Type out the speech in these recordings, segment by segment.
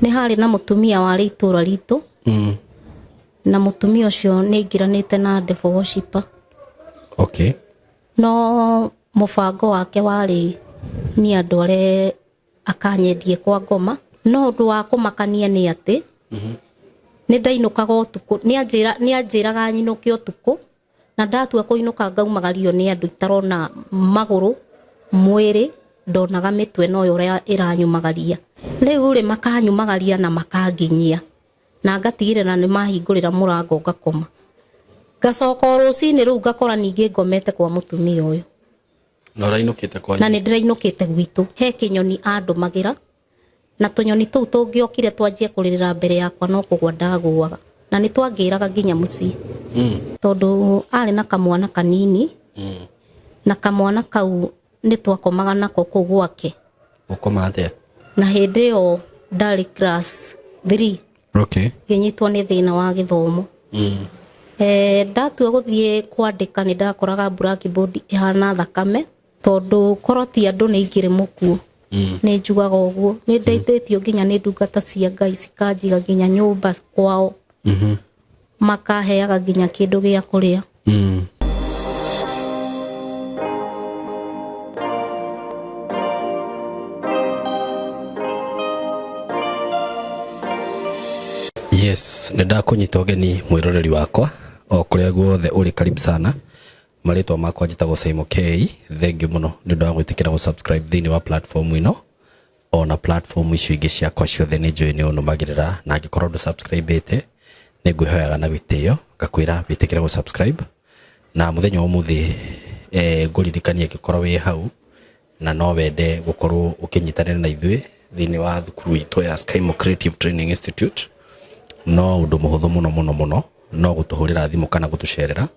Nĩ harĩ na mũtumia warĩ itũra ritũ. Na mũtumia ũcio nĩ ngiranĩte na devil worshipper. Okay. No mũbango wake warĩ ni andware akanyendie kwa ngoma. No ũndũ wa kũmakania nĩ atĩ nĩ ndainũkaga ũtukũ, nĩ anjĩraga nyinũke ũtukũ, na ndatua kũinũka ngaumagario nĩ andũ itarona magũrũ, mwĩrĩ, ndonaga mĩtwe no ũrĩa ĩranyumagaria. Rĩu rĩ makanyumagaria na makanginyia, na ngatigĩrĩra nĩ mahingũrĩra mũrango ngakoma. Ngacoka rũcinĩ rũu ngakora ningĩ ngomete kwa mũtumia ũyũ. Na ũrainũkĩte kwa na nĩ ndĩrainũkĩte gwitũ. He kĩnyoni andũmagĩra, na tũnyoni tũu tũngĩokire twanjie kũrĩrĩra mbere yakwa no kũgwa ndagũaga. Na nĩ twangĩraga nginya mũciĩ. Tondũ arĩ na kamwana kanini, na kamwana kau nĩ twakomaga nako kũu gwake. Ũkoma atĩa? Na hĩndĩ ĩyo ndarĩ class 3. Okay. Ngĩnyitwo nĩ thĩna wa gĩthomo. Ndatua gũthiĩ kwandĩka nĩ ndakoraga blackboard ĩhana thakame, tondũ koroti andũ nĩ ingĩrĩ mũkuo. Nĩ njugaga ũguo. Nĩ ndeithĩtio nginya nĩ ndungata cia Ngai cikanjiga nginya nyũmba kwao. Makaheaga nginya kĩndũ gĩa kũrĩa. Yes, nĩ ndakũnyita ũgeni mwĩroreri wakwa o kũrĩa guothe ũrĩ, karibu sana. Marĩtwa makwa njĩtagwo Simon K. Thengiũ mũno nĩ ũndũ wa gwĩtĩkĩra gũ-subscribe thĩinĩ wa platform ĩno, ona platform icio ingĩ ciakwa ciothe nĩ njũĩ nĩ ũnũmagĩrĩra, na angĩkorwo ndũ-subscribe-ĩte nĩ ngwĩhoyaga na gĩtĩo ngakwĩra wĩtĩkĩre gũ-subscribe. Na mũthenya wa ũmũthĩ ngũririkania angĩkorwo wĩ hau na no wende gũkorwo ũkĩnyitanĩra na ithuĩ thĩinĩ wa thukuru itũ ya Skymo Creative Training Institute, no ũndũ mũhũthũ mũno mũno mũno, no gũtũhũrĩra thimũ kana gũtũcerera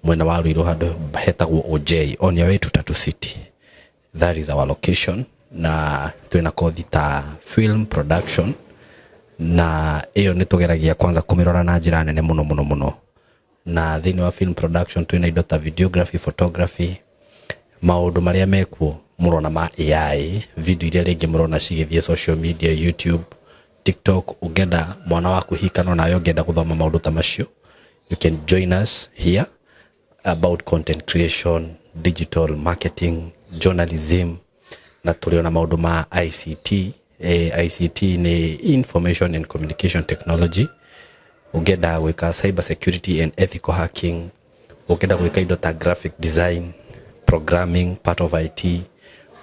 mwena wa Ruiru handũ hetagwo OJ, on your way to Tatu City. That is our location. Na twĩna kothi ta film production, na iyo nĩ tũgeragia kwanza kũmĩrora na njĩra nene mũno mũno mũno. Na thĩinĩ wa film production twĩna indo ta videography, photography, maũndũ marĩa mekuo mũrona ma AI, video iria rĩngĩ mũrona cigĩthiĩ social media, YouTube, TikTok. Ũngĩenda mwana waku hikano nayo ũngĩenda gũthoma maũndũ ta macio, you can join us here about content creation, digital marketing, journalism, na tuliona maũndũ ma ICT. ICT ni information and communication technology. Ũngĩenda gwĩka cyber security and ethical hacking, ũngĩenda gwĩka indo ta graphic design, programming, part of IT,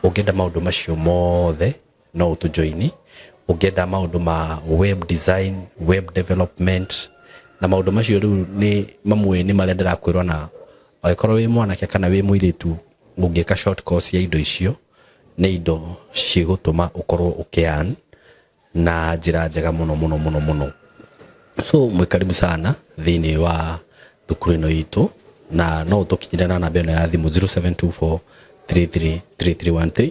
ũngĩenda maũndũ macio mothe no ũtũjoini. Ũngĩenda maũndũ ma web design, web development, na maũndũ macio rĩu nĩ mamwe nĩ marĩa ndĩrakwĩrwo, na angĩkorwo wĩ mwanake kana wĩ mũirĩtu ũngĩka short course ya indo icio, nĩ indo cigũtũma ũkorwo ũkĩan na njĩra njega mũno mũno mũno mũno. So mwĩkaribu sana thĩinĩ wa thukuru ĩno itũ, na no ũtũkinyĩre na namba ĩno ya thimũ 0724333313,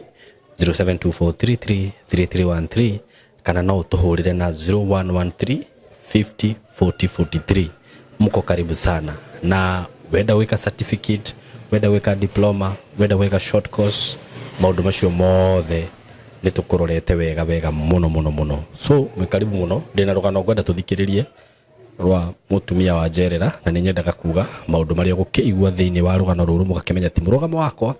0724333313, kana no ũtũhũrĩre na 0113504043. Mko karibu sana. Na wenda weka certificate, wenda weka diploma, wenda weka short course, maũndũ macio mothe nĩ tũkũrorete wega wega mũno mũno mũno. So mwĩkaribu mũno. Ndĩna rũgano ngwenda tũthikĩrĩrie rwa mũtumia wa Njerera, na nĩ nyendaga kuga maũndũ marĩa gũkĩigua thĩinĩ wa rũgano rũrũ mũgakĩmenya ti mũrũgamo wakwa,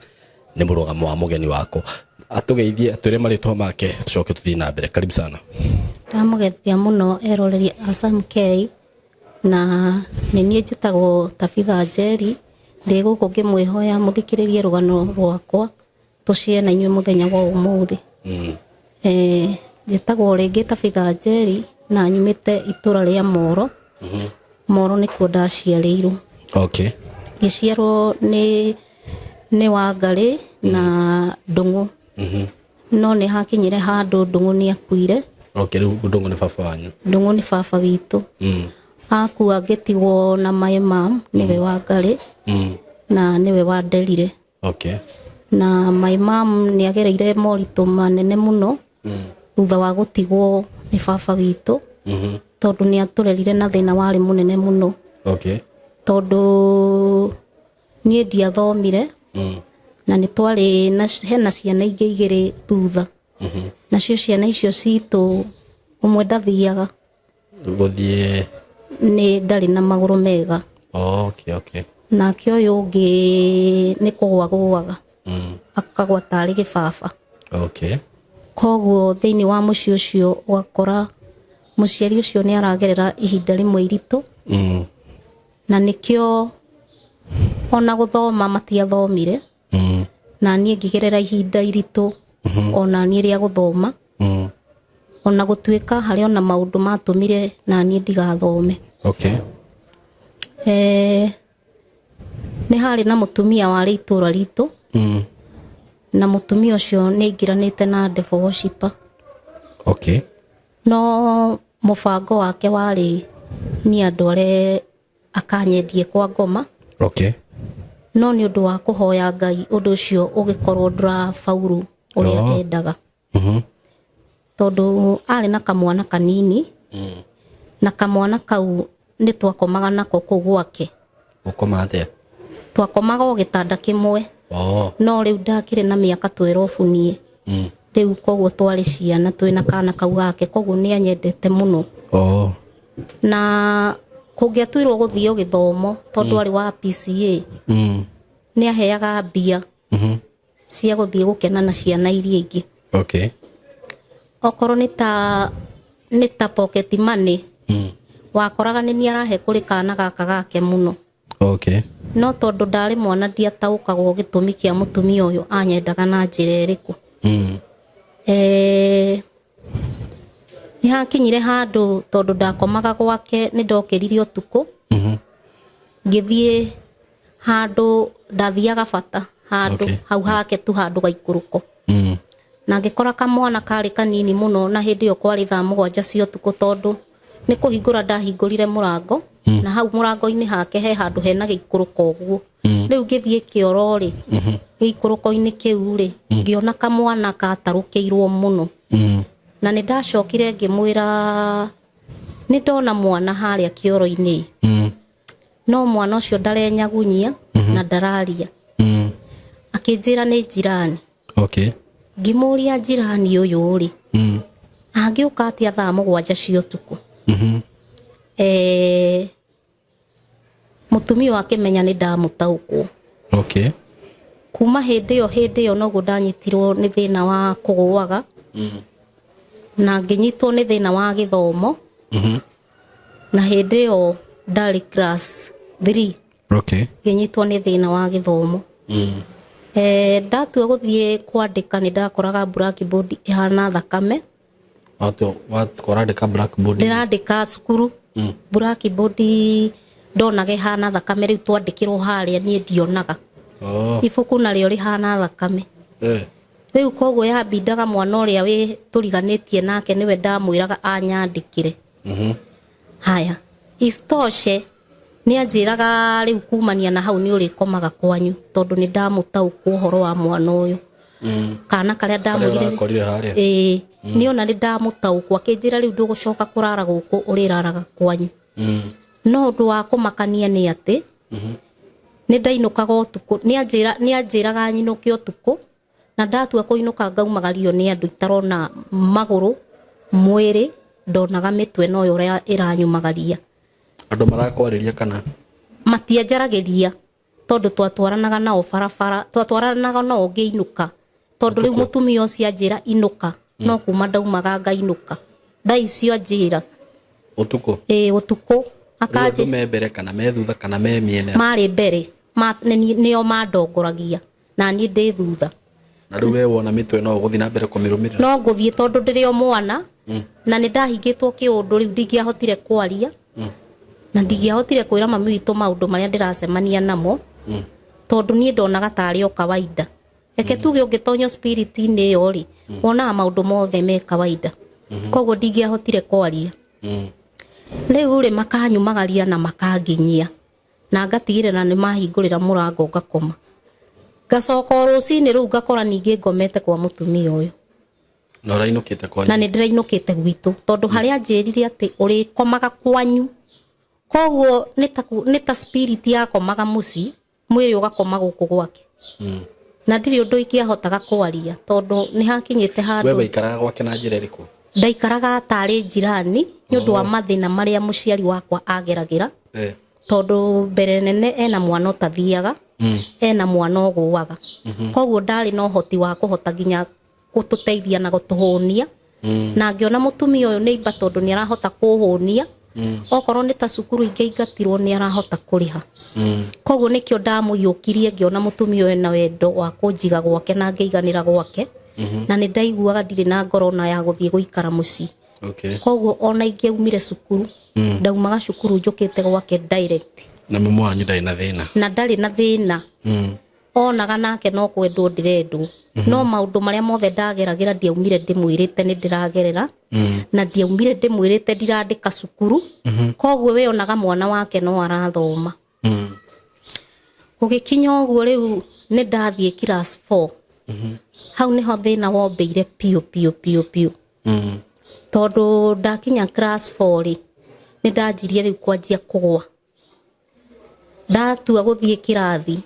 nĩ mũrũgamo wa mũgeni wako. Atũgeithie atwĩre marĩtwa make tũcoke tũthiĩ na mbere. Karibu sana. Ndamũgeithia mũno eroreri a Sam K, na nĩ niĩ njĩtagwo Tabitha Njeri. Ndĩ gũkũ ngĩmwĩhoya mũthikĩrĩrie rũgano rwakwa tũcie na inyuĩ mũthenya wa ũmũthĩ. Njĩtagwo rĩngĩ Tabitha Njeri na nyumĩte itũra rĩa Moro. Moro nĩkuo ndaciarĩirwo. Okay. Gĩciarwo nĩ Wangarĩ na Ndung'u. No nĩ hakinyire handũ Ndung'u nĩ akuire. Okay, Ndung'u nĩ baba wanyu? Ndung'u nĩ baba witũ. Akua ngĩtigwo na my mom, nĩwe Wangarĩ, na nĩwe wanderire. Okay. Na my mom nĩ agereire moritũ manene mũno thutha wa gũtigwo nĩ baba witũ, tondũ nĩ atũrerire na thĩna warĩ mũnene mũno. Okay. Tondũ niĩ ndiathomire, na nĩ twarĩ hena ciana ingĩ igĩrĩ thutha. Nacio ciana icio citũ umwe ndathiaga guthie ni ndari na maguru mega. Okay. Nake uyu ungi ni kugwaga akagwa tari gibaba. Okay. Koguo thiini wa muci ucio ugakora muciari ucio ni aragerera ihinda rimwe iritu na nikio ona guthoma matiathomire na nie ngigerera ihinda iritu ona nie ria guthoma ona gutuika hari ona maundu matumire na nie ndigathome. Okay. Ni hari na mutumia wari itura ritu na mutumia ucio ni ngiranite na devil worshipper. Okay. No mubango wake wari ni andu are akanyendie kwa ngoma. Okay. No ni undu wa kuhoya Ngai undu ucio ugikorwo ndura faulu uria endaga. Tondu ari na kamwana kanini na kamwana kau ni twakomaga nako kuu gwake. Ukoma atia? Twakomaga o gitanda kimwe. No riu ndakire na miaka 12 nie. Riu koguo twari ciana twina kana kau gake koguo ni anyendete muno. Na kungiatwirwo guthio githomo tondu ari wa PCA. Ni aheaga mbia cia guthie gukena na ciana iria ingi. Okay. Okoro ni ta pocket money. Wakoraga ni arahe kuri kana gaka gake muno. Okay. No tondu ndari mwana ndiataukagwo gitumi kia mutumia uyu anyendaga na njira iriku. Ni hakinyire handu tondu ndakomaga gwake ni ndokiririo tuku. Ngithie handu ndathiaga bata handu hau hake tu handu gaikuruko. Na ngikora kamwana kari kanini muno na hindi yo kwari thaa 7 cia tuku tondu ni kuhingura ndahingurire murango na hau murango-ini hake he handu hena giikuruko uguo. Riu ngithie kioro ri giikuruko-ini kiu ri ngiona kamwana gatarukirwo muno. Na ni ndacokire ngimwira ni ndona mwana haria kioro-ini. No mwana ucio ndarenyagunyia na ndararia. Akinjira ni jirani. Okay. Ngimuria jirani uyu ri angiuka atia thaa 7 cia tuku. Mutumia wake menya ni ndamutaukwo. Okay. Kuma hindi yo noguo ndanyitirwo ni thina wa kugwaga. Na nginyitwo ni thina wa githomo. Na hindi yo ndari class 3. Okay. Nginyitwo ni thina wa githomo. Ndatua guthie kwandika ni ndakoraga blackboard ihana thakame. Kwandika blackboard? Ndirandika cukuru. Blackboard ndonaga ihana thakame riu twandikirwo haria nie ndionaga. Ibuku naryo rihana thakame. Riu koguo yambindaga mwana uria wi turiganitie nake niwe ndamwiraga anyandikire. Haya. Istoshe ni anjiraga riu kumania na hau ni urikomaga kwanyu tondu ni ndamutaukwo horo wa mwana uyu. Kana karia ndamwirire ni ona ni ndamutaukwo akinjira riu ndugucoka kurara guku uriraraga kwanyu. No undu wa kumakania ni ati ni ndainukaga utuku ni anjiraga nyinuke utuku na ndatua kuinuka ngaumagario ni andu itarona maguru mwiri ndonaga mitwe no yo iranyumagaria. Andu marakwariria kana matianjaragiria tondu twatwaranaga nao barabara twatwaranaga no ngiinuka tondu riu mutumia ucio anjira inuka no kuma ndaumaga ngainuka ndaicio anjira utuku utuku akaje me mbere kana me thutha kana me miene mari mbere nio mandongoragia na ni ndi thutha. Na riu we wona mitwe no guthii na mbere kumirumirira? No nguthii tondu ndirio mwana na ni ndahingitwo kiundu riu ndingiahotire kwaria na ndigiahotire kwira mami witu maundu maria ndiracemania namo tondu ni ndonaga tari o kawaida. Eke tuge ungitonyo spirit ni yo ri wona maundu mothe me kawaida. Koguo ndingiahotire kwaria. Riu ri makanyumagaria na makanginyia na ngatigirira ni mahingurira murango ngakoma. Gacoka rucini riu ngakora ningi ngomete kwa mutumia uyu. No rainukite kwanyu? Na ni ndirainukite gwitu tondu haria njirire ati uri komaga kwanyu. Koguo nita spirit yakomaga muci mwiri ugakoma guku gwake. Na ndiri undu ikiahotaga kwaria tondu ni hakinyite handu. We baikaraga gwake na njira iriku? ndaikaraga tari jirani ni undu wa mathina maria muciari wakwa ageragira tondu mbere nene ena mwana utathiaga ena mwana oguaga koguo ndari no hoti wa kuhota ginya gututeithia na gutuhunia na ngiona mutumia uyu ni imba tondu ni arahota kuhunia okorwo ni ta cukuru ingeigatirwo ni arahota kuriha koguo nikio ndamuyukirie ngiona mutumia uyu na wendo wa kunjiga gwake na ngeiganira gwake na ni ndaiguaga ndire na ngoro na ya guthie guikara muci koguo ona ingiumire cukuru ndaumaga cukuru njukite gwake direct na mama wanyu ndari na thina na ndari na thina onaga nake no kwendwo ndirendwo no maundu maria mothe ndageragira ndiaumire ndimwirite ni ndiragerera na ndiaumire ndimwirite ndirandika cukuru koguo we onaga mwana wake no arathoma ugikinya uguo riu ni ndathie class 4 hau niho thina wombeire piu tondu ndakinya class 4 ri ni ndanjirie riu kwanjia kugwa ndatua guthie kirathi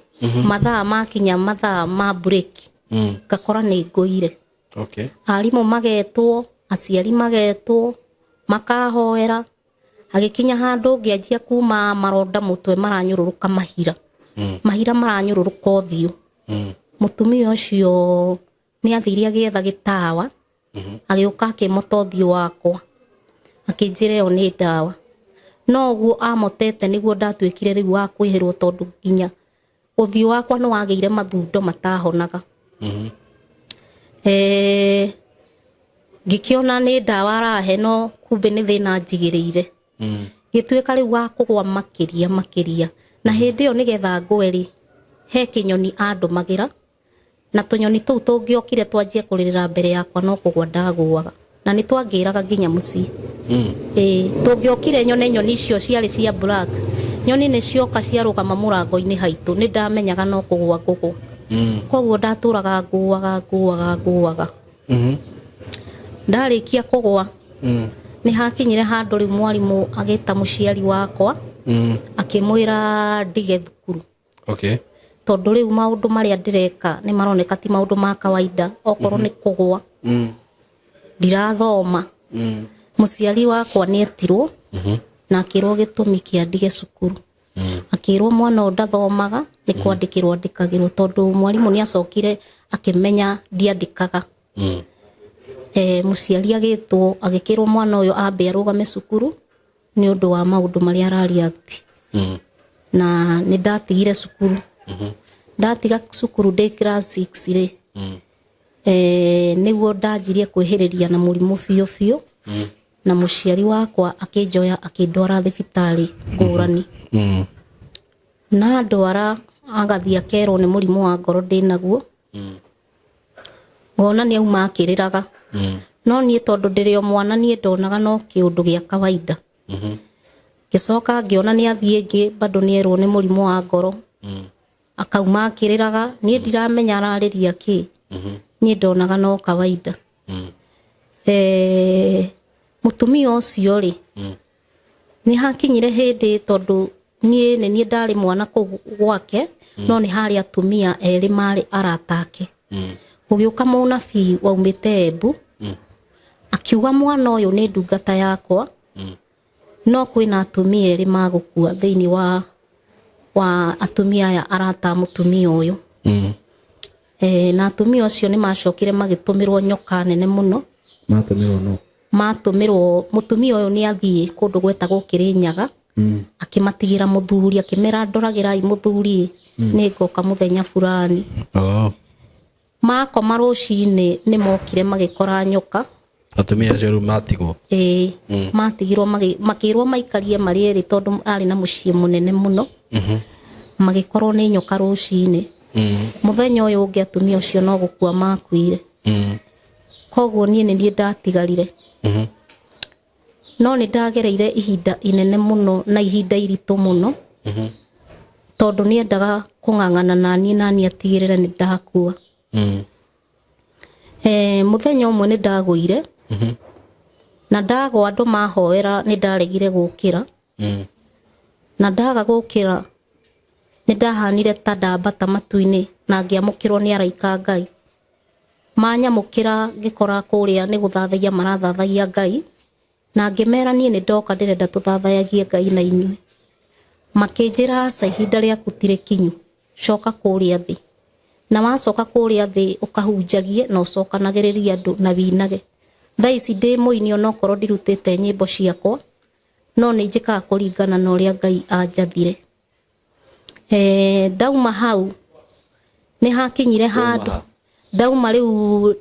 mathaa makinya mathaa ma break ngakora ni nguire arimu magetwo aciari magetwo makahoera agikinya handu ngianjia kuma maronda mutwe maranyururuka mahira maranyururuka uthiu mutumia ucio ni athiria gietha gitawa agiuka akimota uthiu wakwa akinjira yo ni dawa no guo amotete niguo ndatwikire riu wa kwihirwo tondu ginya uthiu wakwa no wageire mathundo matahonaga gikiona ni dawa arahe no kumbe ni thina njigiriire gitwika riu wa kugwa makiria na hindi yo nigetha ngweri he kinyoni andumagira na tunyoni tuu tungiokire twanjie kuririra mbere yakwa no kugwa ndaguaga na ni twangiraga ginya muci tungiokire nyoni icio ciari cia black nyoni ni cioka ciarugama murango-ini haitu ni ndamenyaga no kugwa ngugwa koguo ndaturaga nguaga ndarikia kugwa ni hakinyire handu riu mwarimu agita muciari wakwa akimwira ndige thukuru tondu riu maundu maria ndireka ni maroneka ti maundu ma kawaida okorwo ni kugwa ndirathoma muciari wakwa ni etirwo na akirwo gitumi kia ndige cukuru akirwo mwana ndathomaga ni kwandikirwo andikagirwo tondu mwarimu ni acokire akimenya ndiandikaga muciari agitwo agikirwo mwana uyu ambe arugame cukuru ni undu wa maundu maria arariakti na ni ndatigire cukuru ndatiga cukuru ndi class 6 ri niguo ndanjirie kwihiriria na murimu biu na muciari wakwa akinjoya akindwara thibitari ngurani na ndwara agathia kerwo ni murimu wa ngoro ndinaguo ngona ni auma akiriraga no nie tondu ndirio mwana nie ndonaga no kiundu gia kawaida gicoka ngiona ni athie ngi bado ni erwo ni murimu wa ngoro akauma akiriraga nie ndiramenya arariria ki nie ndonaga no kawaida mutumia ucio ri ni hakinyire hindi tondu nie ndari mwana ku gwake no ni hari atumia eri mari aratake ugiuka munabii waumite Embu akiuga mwana uyu ni ndungata yakwa no kwina atumia eri magukua thiini wa atumia ya arata mutumia uyu na atumia ucio ni macokire magitumirwo nyoka nene muno matumirwo mutumia uyu ni athie kundu gwetagwo Kirinyaga akimatigira muthuri akimera ndoragirai muthuri ni ngoka muthenya fulani makoma rucini ni mokire magikora nyoka atumia acio matigwo matigirwo makirwo maikarie marieri tondu ari na mucii munene muno magikorwo ni nyoka rucini muthenya uyu ungi atumia ucio no gukua makuire koguo nie ni ndatigarire no ni ndagereire ihinda inene muno na ihinda iritu muno tondu ni endaga kungangana nani atigirire ni ndakua muthenya umwe ni ndaguire na ndagwa andu mahoera ni ndaregire gukira na ndaga gukira ni ndahanire ta ndambata matu-ini na ngiamukirwo ni araika Ngai manyamukira ngikora kuria ni guthathagia marathathagia Ngai na ngimera nie ni ndoka ndirenda tuthathayagie Ngai na inyui makinjira sa ihinda ria kutire kinyu coka kuria thi na wacoka kuria thi ukahunjagie na ucokanagiriria andu na winage thaa ici ndi muini ona korwo ndirutite nyimbo ciakwa no ni njikaga kuringana na uria Ngai anjathire dauma hau ni hakinyire handu dauma riu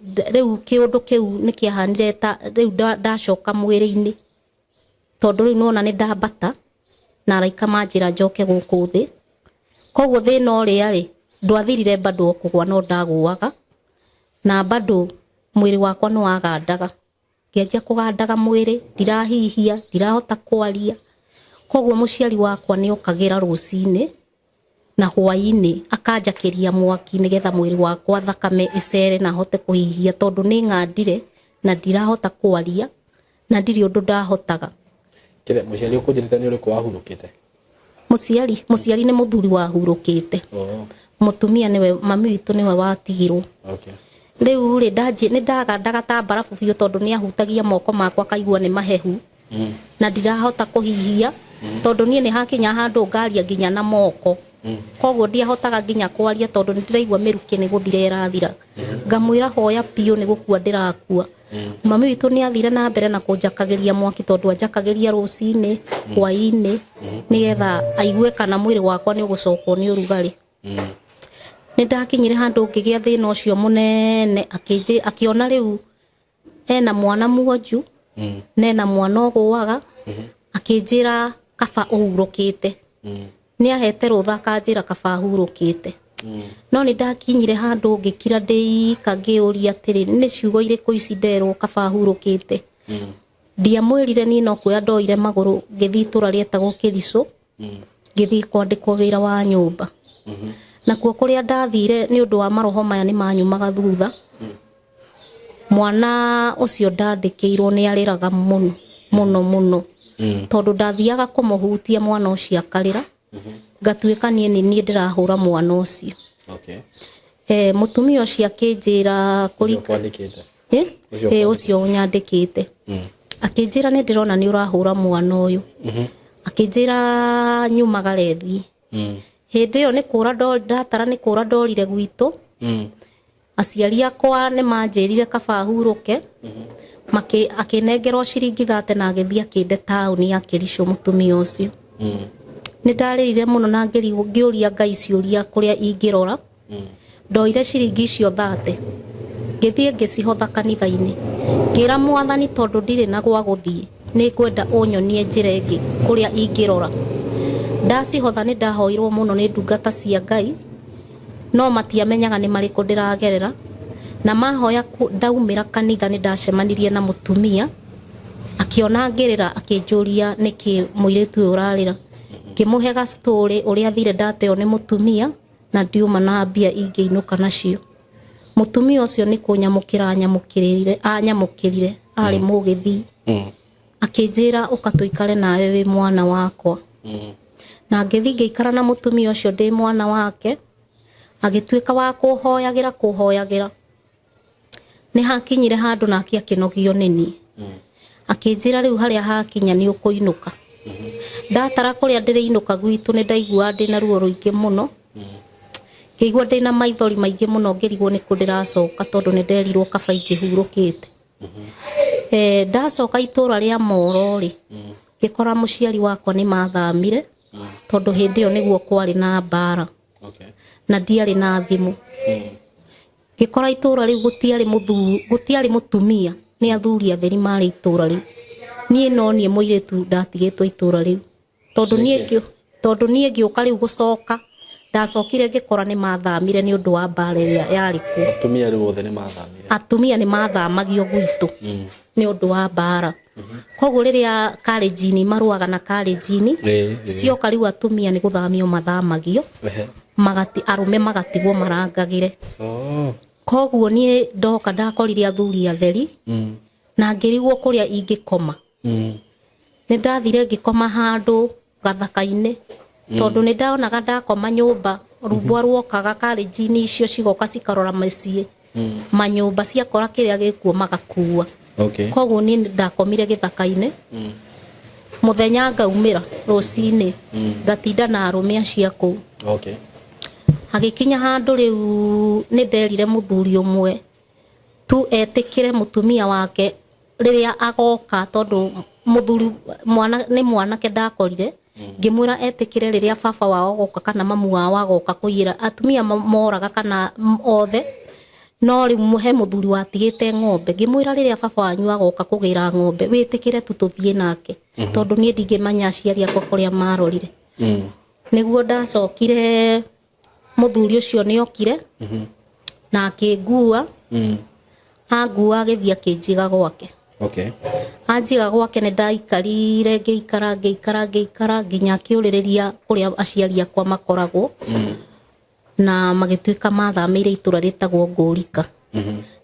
kiundu kiu ni kiahanire ta riu ndacoka mwiri-ini tondu riu nona ni ndambata na araika manjira njoke guku thi koguo thina uria ri ndwathirire bado kugwa no ndaguaga na bado mwiri wakwa no wagandaga ngianjia kugandaga mwiri ndirahihia ndirahota kwaria koguo muciari wakwa ni okagira rucini na hwaini akanjakiria mwaki nigetha mwiri wakwa thakame icere na hote kuhihia tondu ni ngandire na ndirahota kwaria na ndiri undu ndahotaga kire muciari ukunjirite ni uriku wahurukite muciari ni muthuri wahurukite mutumia niwe mami witu niwe watigirwo riu ri ni ndagandaga ta barafu biu tondu ni ahutagia moko makwa kaigua ni mahehu na ndirahota kuhihia tondu nie ni hakinya handu ngaria nginya na moko koguo ndiahotaga nginya kwaria tondu ndiraigua miruki ni guthira irathira ngamwira hoya piu ni gukua ndirakua mami witu ni athire na mbere na kunjakagiria mwaki tondu anjakagiria rucini hwaini nigetha aigue kana mwiri wakwa ni ugucokwo ni urugari ni ndakinyire handu ngigia thina ucio munene akiona riu ena mwana muonju nena mwana ogwaga akinjira kaba uhurukite ni ahete rutha akanjira kaba hurukite no ni ndakinyire handu ngikira ndika ngiuria atiri ni ciugo iriku ici nderwo kaba hurukite ndiamwirire ni no kuya ndoire maguru ngithi itura rietagwo Kirico ngithi kwandikwo wira wa nyumba na kuo kuria ndathire ni undu wa maroho maya ni manyumaga thutha mwana ucio ndandikirwo ni ariraga muno tondu ndathiaga kumuhutia mwana ucio akarira ngatuika nie ni ndirahura mwana ucio mutumia ucio akinjira ucio nyandikite akinjira ni ndirona ni urahura mwana uyu akinjira nyumagare thi hindi yo ni kura ndatara ni kura ndorire gwitu aciari akwa ni manjirire kaba huruke akinengerwo ciringi 30 na agithia akinde tauni ya Kirico mutumia ucio ni ndaririre muno na ngiuria Ngai ciuria kuria ingirora ndoire ciringi icio 30 ngithie ngicihotha kanitha-ini ngira mwathani tondu ndire na gwa guthie ni kwenda unyonie njira ingi kuria ingirora ndacihotha ni ndahoirwo muno ni ndungata cia Ngai no matiamenyaga ni mariku ndiragerera na mahoya ndaumira kanitha ni ndacemanirie na mutumia akiona ngirira akinjuria niki muiritu urarira kimuhega story uria thire ndateo ni mutumia na ndiuma na mbia ingeinuka nacio mutumia ucio ni kunyamukira anyamukirire ari mugithi akinjira ukatuikare nawe wi mwana wakwa na ngithi ngiikara na mutumia ucio ndi mwana wake agituika wa kuhoyagira ni hakinyire handu na akinogio nini akinjira riu haria hakinya ni ukuinuka ndatara kuria ndiriinuka gwitu ni ndaigua ndina ruo ruingi muno ngigua ndina maithori maingi muno ngirigwo ni kundiracoka tondu ni nderirwo kaba ingihurukite ndacoka itura ria Moro ri ngikora muciari wakwa ni mathamire tondu hindi yo niguo kwari na mbara na ndiari na thimu ngikora itura riu gutiari mutumia ni athuri atheri mari itura riu nie no nie muiritu ndatigitwo itura riu tondu nie ngiuka riu gucoka ndacokire ngikora ni mathamire ni undu wa mbara iria yari ku atumia riu othe ni mathamire atumia ni mathamagio gwitu ni undu wa mbara koguo riria college-ini maruaga na college-ini cioka riu atumia ni guthamio mathamagio arume magatigwo marangagire koguo nie ndoka ndakorire athuri atheri na ngirigwo kuria ingikoma ni ndathire ngikoma handu gathaka-ini tondu ni ndaonaga ndakoma nyumba rumbwa ruokaga college-ini icio cigoka cikarora mucii manyumba ciakora kiria gikuo magakua. Okay. Koguo ni ndakomire githaka-ini. Muthenya ngaumira rucini ngatinda na arume acia kuu. Okay. Agikinya handu riu ni nderire muthuri umwe tu etikire mutumia wake riria agoka tondu muthuri mwanake ndakorire ngimwira etikire riria baba wao goka kana mamu wao agoka kuyira atumia moraga kana othe no ri muhe muthuri watigite ng'ombe ngimwira riria baba wanyu agoka kugira ng'ombe witikire tututhie nake tondu nie ndingimanya aciari akwa kuria marorire. Niguo ndacokire muthuri ucio ni okire na akingua angua agithia akinjiga gwake. Okay. Anjiga gwake ni ndaikarire ngiikara nginya akiuririria kuria aciari akwa makoragwo na magituika mathamire itura ritagwo Ngurika.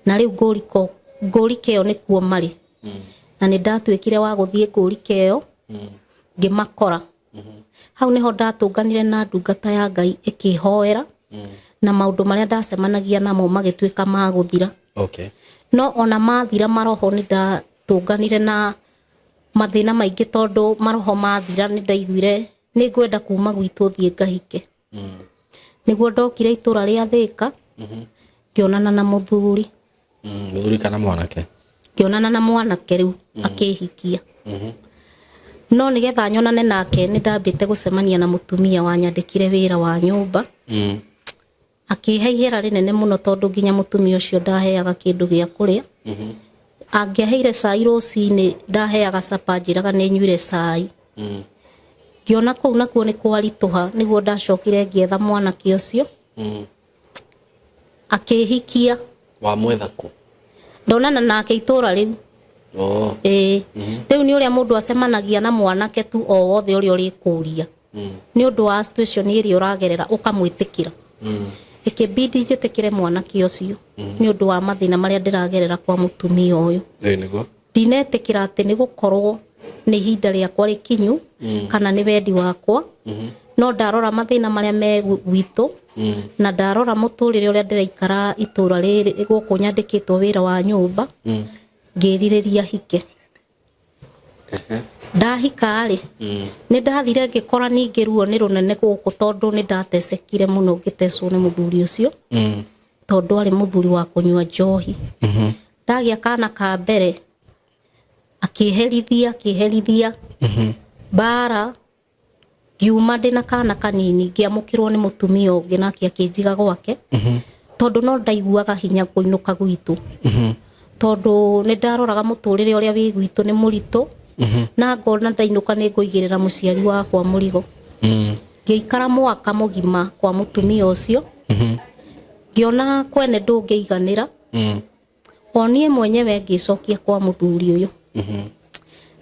Na riu Ngurika iyo nikuo mari na ni ndatuikire wa guthie Ngurika iyo ngimakora. Hau niho ndatunganire na ndungata ya Ngai ikihoera na maundu maria ndacemanagia namo magituika maguthira. Okay. No ona mathira maroho ni ndatunganire na mathina maingi tondu maroho mathira ni ndaiguire ni ngwenda kuma gwitu thie ngahike. Niguo ndokire itura ria Thika ngionana na muthuri. Muthuri kana mwanake? Ngionana na mwanake riu akihikia. No nigetha nyonane nake ni ndambite gucemania na mutumia wanyandikire wira wa nyumba. Akiheihera rinene muno tondu nginya mutumia ucio ndaheaga kindu gia kuria. Angiaheire cai rucini ndaheaga capa njiraga ni nyuire cai. Ngiona kuu nakuo ni kwarituha niguo ndacokire ngietha mwanake ucio. Akihikia. Wa mwetha ku? Ndonana nake itura riu. Riu ni uria mundu acemanagia na mwanake tu o wothe uria urikuria. Ni undu wa situation iria uragerera ukamwitikira. Ikibidi njitikire mwanake ucio ni undu wa mathina maria ndiragerera kwa mutumia uyu. Niguo ndinetikira ati ni gukorwo ni ihinda riakwa rikinyu kana ni wendi wakwa. No ndarora mathina maria me gwitu na ndarora muturire uria ndiraikara itura riri guku nyandikitwo wira wa nyumba ngiririria hike. Ndahika ri ni ndathire ngikora ningi ruo ni runene guku tondu ni ndatecekire muno ngitecwo ni muthuri ucio tondu ari muthuri wa kunyua njohi. Ndagia kana ka mbere akiherithia bara ngiuma ndina kana kanini ngiamukirwo ni mutumia ungi nake akinjiga gwake tondu no ndaiguaga hinya kuinuka gwitu tondu ni ndaroraga muturire uria wi gwitu ni muritu na ngona ndainuka ni nguigirira muciari wakwa murigo. Ngiikara mwaka mugima kwa mutumia ucio ngiona kwene ndungiiganira. Onie mwenyewe ngicokia kwa muthuri uyu.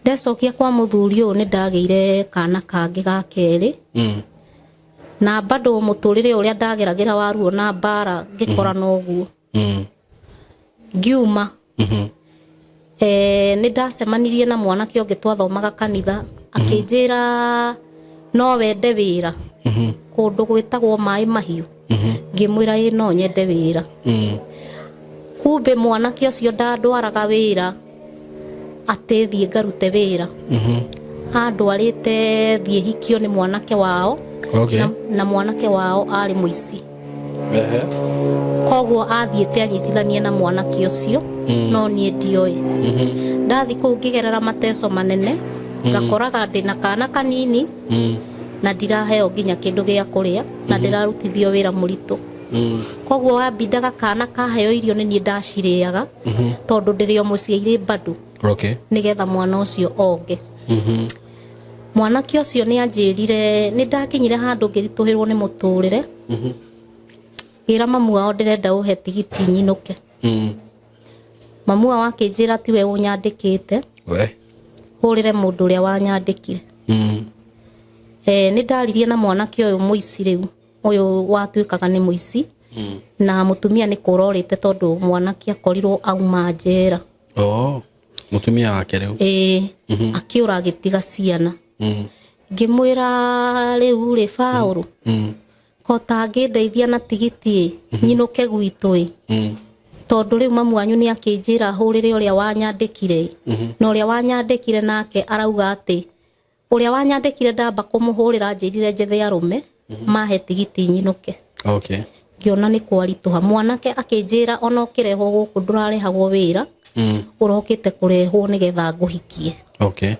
Ndecokia kwa muthuri uyu ni ndageire kana kangi ga keri na bado muturire uria ndageragira waruo na bara ngikora noguo. Ngiuma ni ndacemanirie na mwanake ungi twathomaga kanitha akinjira no wende wira kundu gwitagwo Mai Mahiu. Ngimwira no nyende wira. Kumbe mwanake ucio ndandwaraga wira ati thie ngarute wira. Andwarite thie hikio ni mwanake wao. Okay. Na mwanake wao ari muici. Koguo athiete anyitithanie na mwanake ucio no nie ndioi. Ndathi kuu ngigerera mateso manene ngakoraga ndina kana kanini na ndiraheo nginya kindu gia kuria na ndirarutithio wira muritu. Koguo wabindaga kana kaheo irio ni nie ndaciriaga tondu ndirio muciiri badu. Okay. Nigetha mwana ucio onge. Mwanake ucio ni anjirire ni ndakinyire handu ngirituhirwo ni muturire. Ira mamu wao ndirenda uhe tigiti nyinuke. Mamu wao akinjira tiwe unyandikite. We Hurire mundu uria wanyandikire. Ni ndaririe na mwanake uyu muici riu. Uyu watuikaga ni muici. Na mutumia ni kurorite tondu mwanake akorirwo auma njera. Mutumia wake riu. Akiura agitiga ciana. Ngimwira riu ri Faulu. Kota ngindeithia na tigiti nyinuke gwitu tondu riu mamu wanyu ni akinjira hurire uria wanyandikire na uria wanyandikire nake arauga ati uria wanyandikire ndamba kumuhurira njirire njethe arume mahe tigiti nyinuke. Okay. Ngiona ni kwarituha mwanake akinjira ona ukirehwo guku ndurarehagwo wira urokite kurehwo nigetha nguhikie. Okay.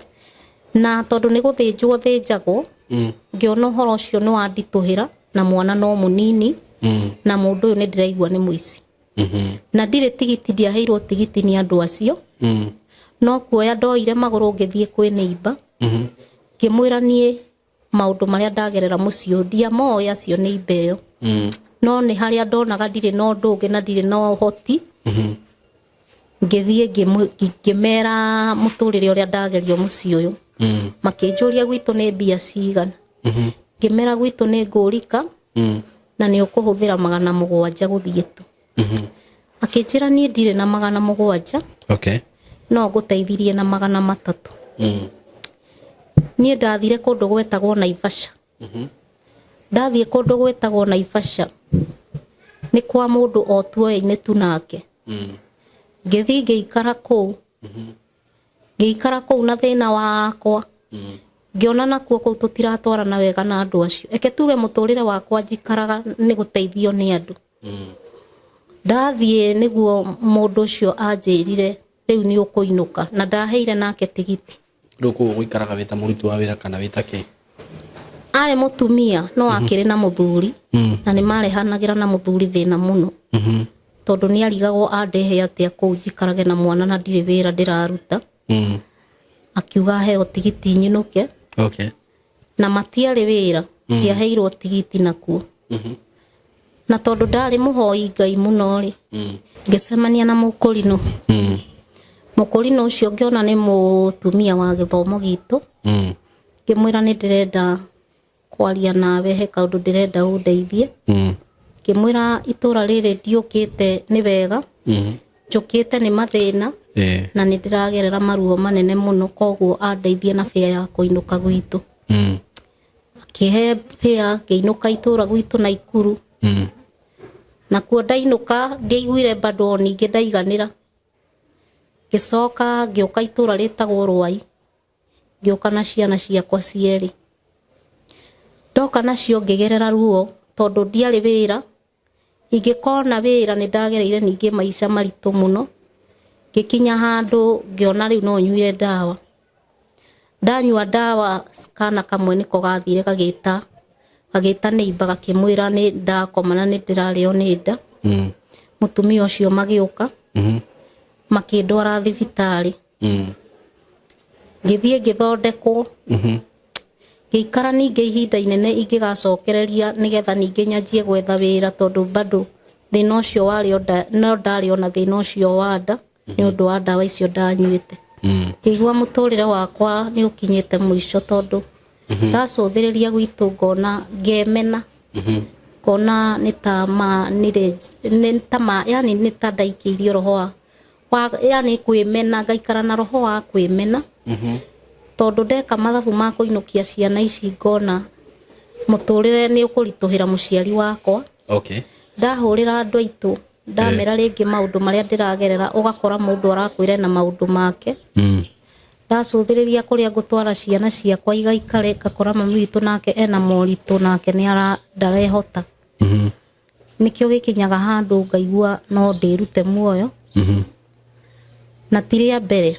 Na tondu ni guthinjwo thinjagwo ngiona horo ucio ni wandituhira na mwana no munini na mundu uyu ni ndiraigua ni muici. Na ndire tigiti ndiaheirwo tigiti ni andu acio no kuoya ndoire maguru ngithie kwi neighbor ngimwira nie maundu maria ndagerera mucio ndia moya acio neighbor iyo no ni haria ndonaga ndire no ndungi na ndire no hoti ngithie ngimera muturire uria ndagerio mucio uyu makinjuria gwitu ni mbia cigana ngimera gwitu ni ngurika na ni ukuhuthira 700 guthie tu akinjira nie ndire na 700. Okay. No nguteithirie na 300. Nie ndathire kundu gwetagwo Naivasha. Ndathie kundu gwetagwo Naivasha ni kwa mundu o tuoyaine tu nake. Ngithi ngiikara kuu ngiikara kuu na thina wakwa ngiona nakuo kuu tutiratwarana wega na andu acio. Eke tuge muturire wakwa njikaraga ni guteithio ni andu. Ndathie niguo mundu ucio anjirire riu ni ukuinuka na ndaheire nake tigiti. Ruku guikaraga wita muritu wa wira kana wita ki? Ari mutumia no akiri na muthuri na ni marehanagira na muthuri thina muno. Tondu ni arigagwo andehe atia kuu njikarage na mwana na ndire wira ndiraruta. Akiuga heo tigiti nyinuke. Okay. Na matiari wira ndiaheirwo tigiti nakuo. Na tondu ndari muhoi Ngai muno ri ngicemania na mukurino. Mukurino ucio ngiona ni mutumia wa githomo gitu. Ngimwira ni ndirenda kwaria nawe he kaundu ndirenda undeithie. Ngimwira itura riri ndiukite ni wega. Njukite ni mathina na ni ndiragerera maruo manene muno koguo andeithie na fare ya kuinuka gwitu. Akihe fare ngiinuka itura gwitu na Ikuru. Na kuo ndainuka ndiaiguire bado ningi ndaiganira. Gicoka ngioka itura ritagwo Rwai. Ngioka na ciana ciakwa cieri. Ndoka nacio ngigerera ruo tondu ndiari wira. Ingikona wira ni ndagereire ningi maisha maritu muno. Gikinya handu ngiona riu no nyuire dawa. Ndanyua dawa kana kamwe niko gathire kagita neighbor gakimwira ni ndakomana ni ndirario ni nda. Mutumia ucio magiuka. Makindwara thibitari. Ngithie ngithondekwo. Ngikara ningi ihinda inene ingigacokereria nigetha ningi nyanjie gwetha wira tondu bado thina ucio wari no ndari ona thina ucio wa nda ni undu wa dawa icio ndanyuite. Ngigua muturire wakwa ni ukinyite mwisho tondu ndacuthiriria gwitu ngona ngemena. Kona ni tama ni tama yani ni tandaikirio roho yani kwimena ngaikara na roho wa kwimena. Tondu ndeka mathabu ma kuinukia ciana ici ngona muturire ni ukurituhira muciari wakwa. Okay. Ndahurira andu aitu ndamera ringi maundu maria ndiragerera ugakora mundu arakwire na maundu make. Ndacuthiriria kuria ngutwara ciana ciakwa igaikare ngakora mami witu nake ena moritu nake ni ndarehota. Nikio gikinyaga handu ngaigua no ndirute muoyo. Na tiria mbere.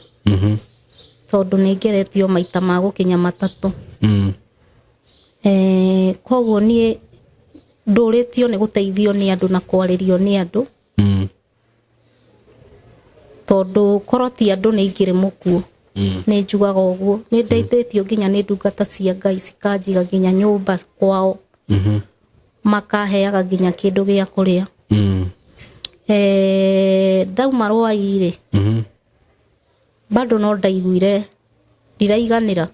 Tondu ningeretio maita ma gukinya 3. Koguo nie nduritio ni guteithio ni andu na kwaririo ni andu. Tondu koroti andu ni ingire mukuo. Ni njugaga uguo ni ndeithitio nginya ni ndungata cia Ngai cikanjiga nginya nyumba kwao. Makaheaga nginya kindu gia kuria. Ndauma Rwai ri bado no ndaiguire ndiraiganira.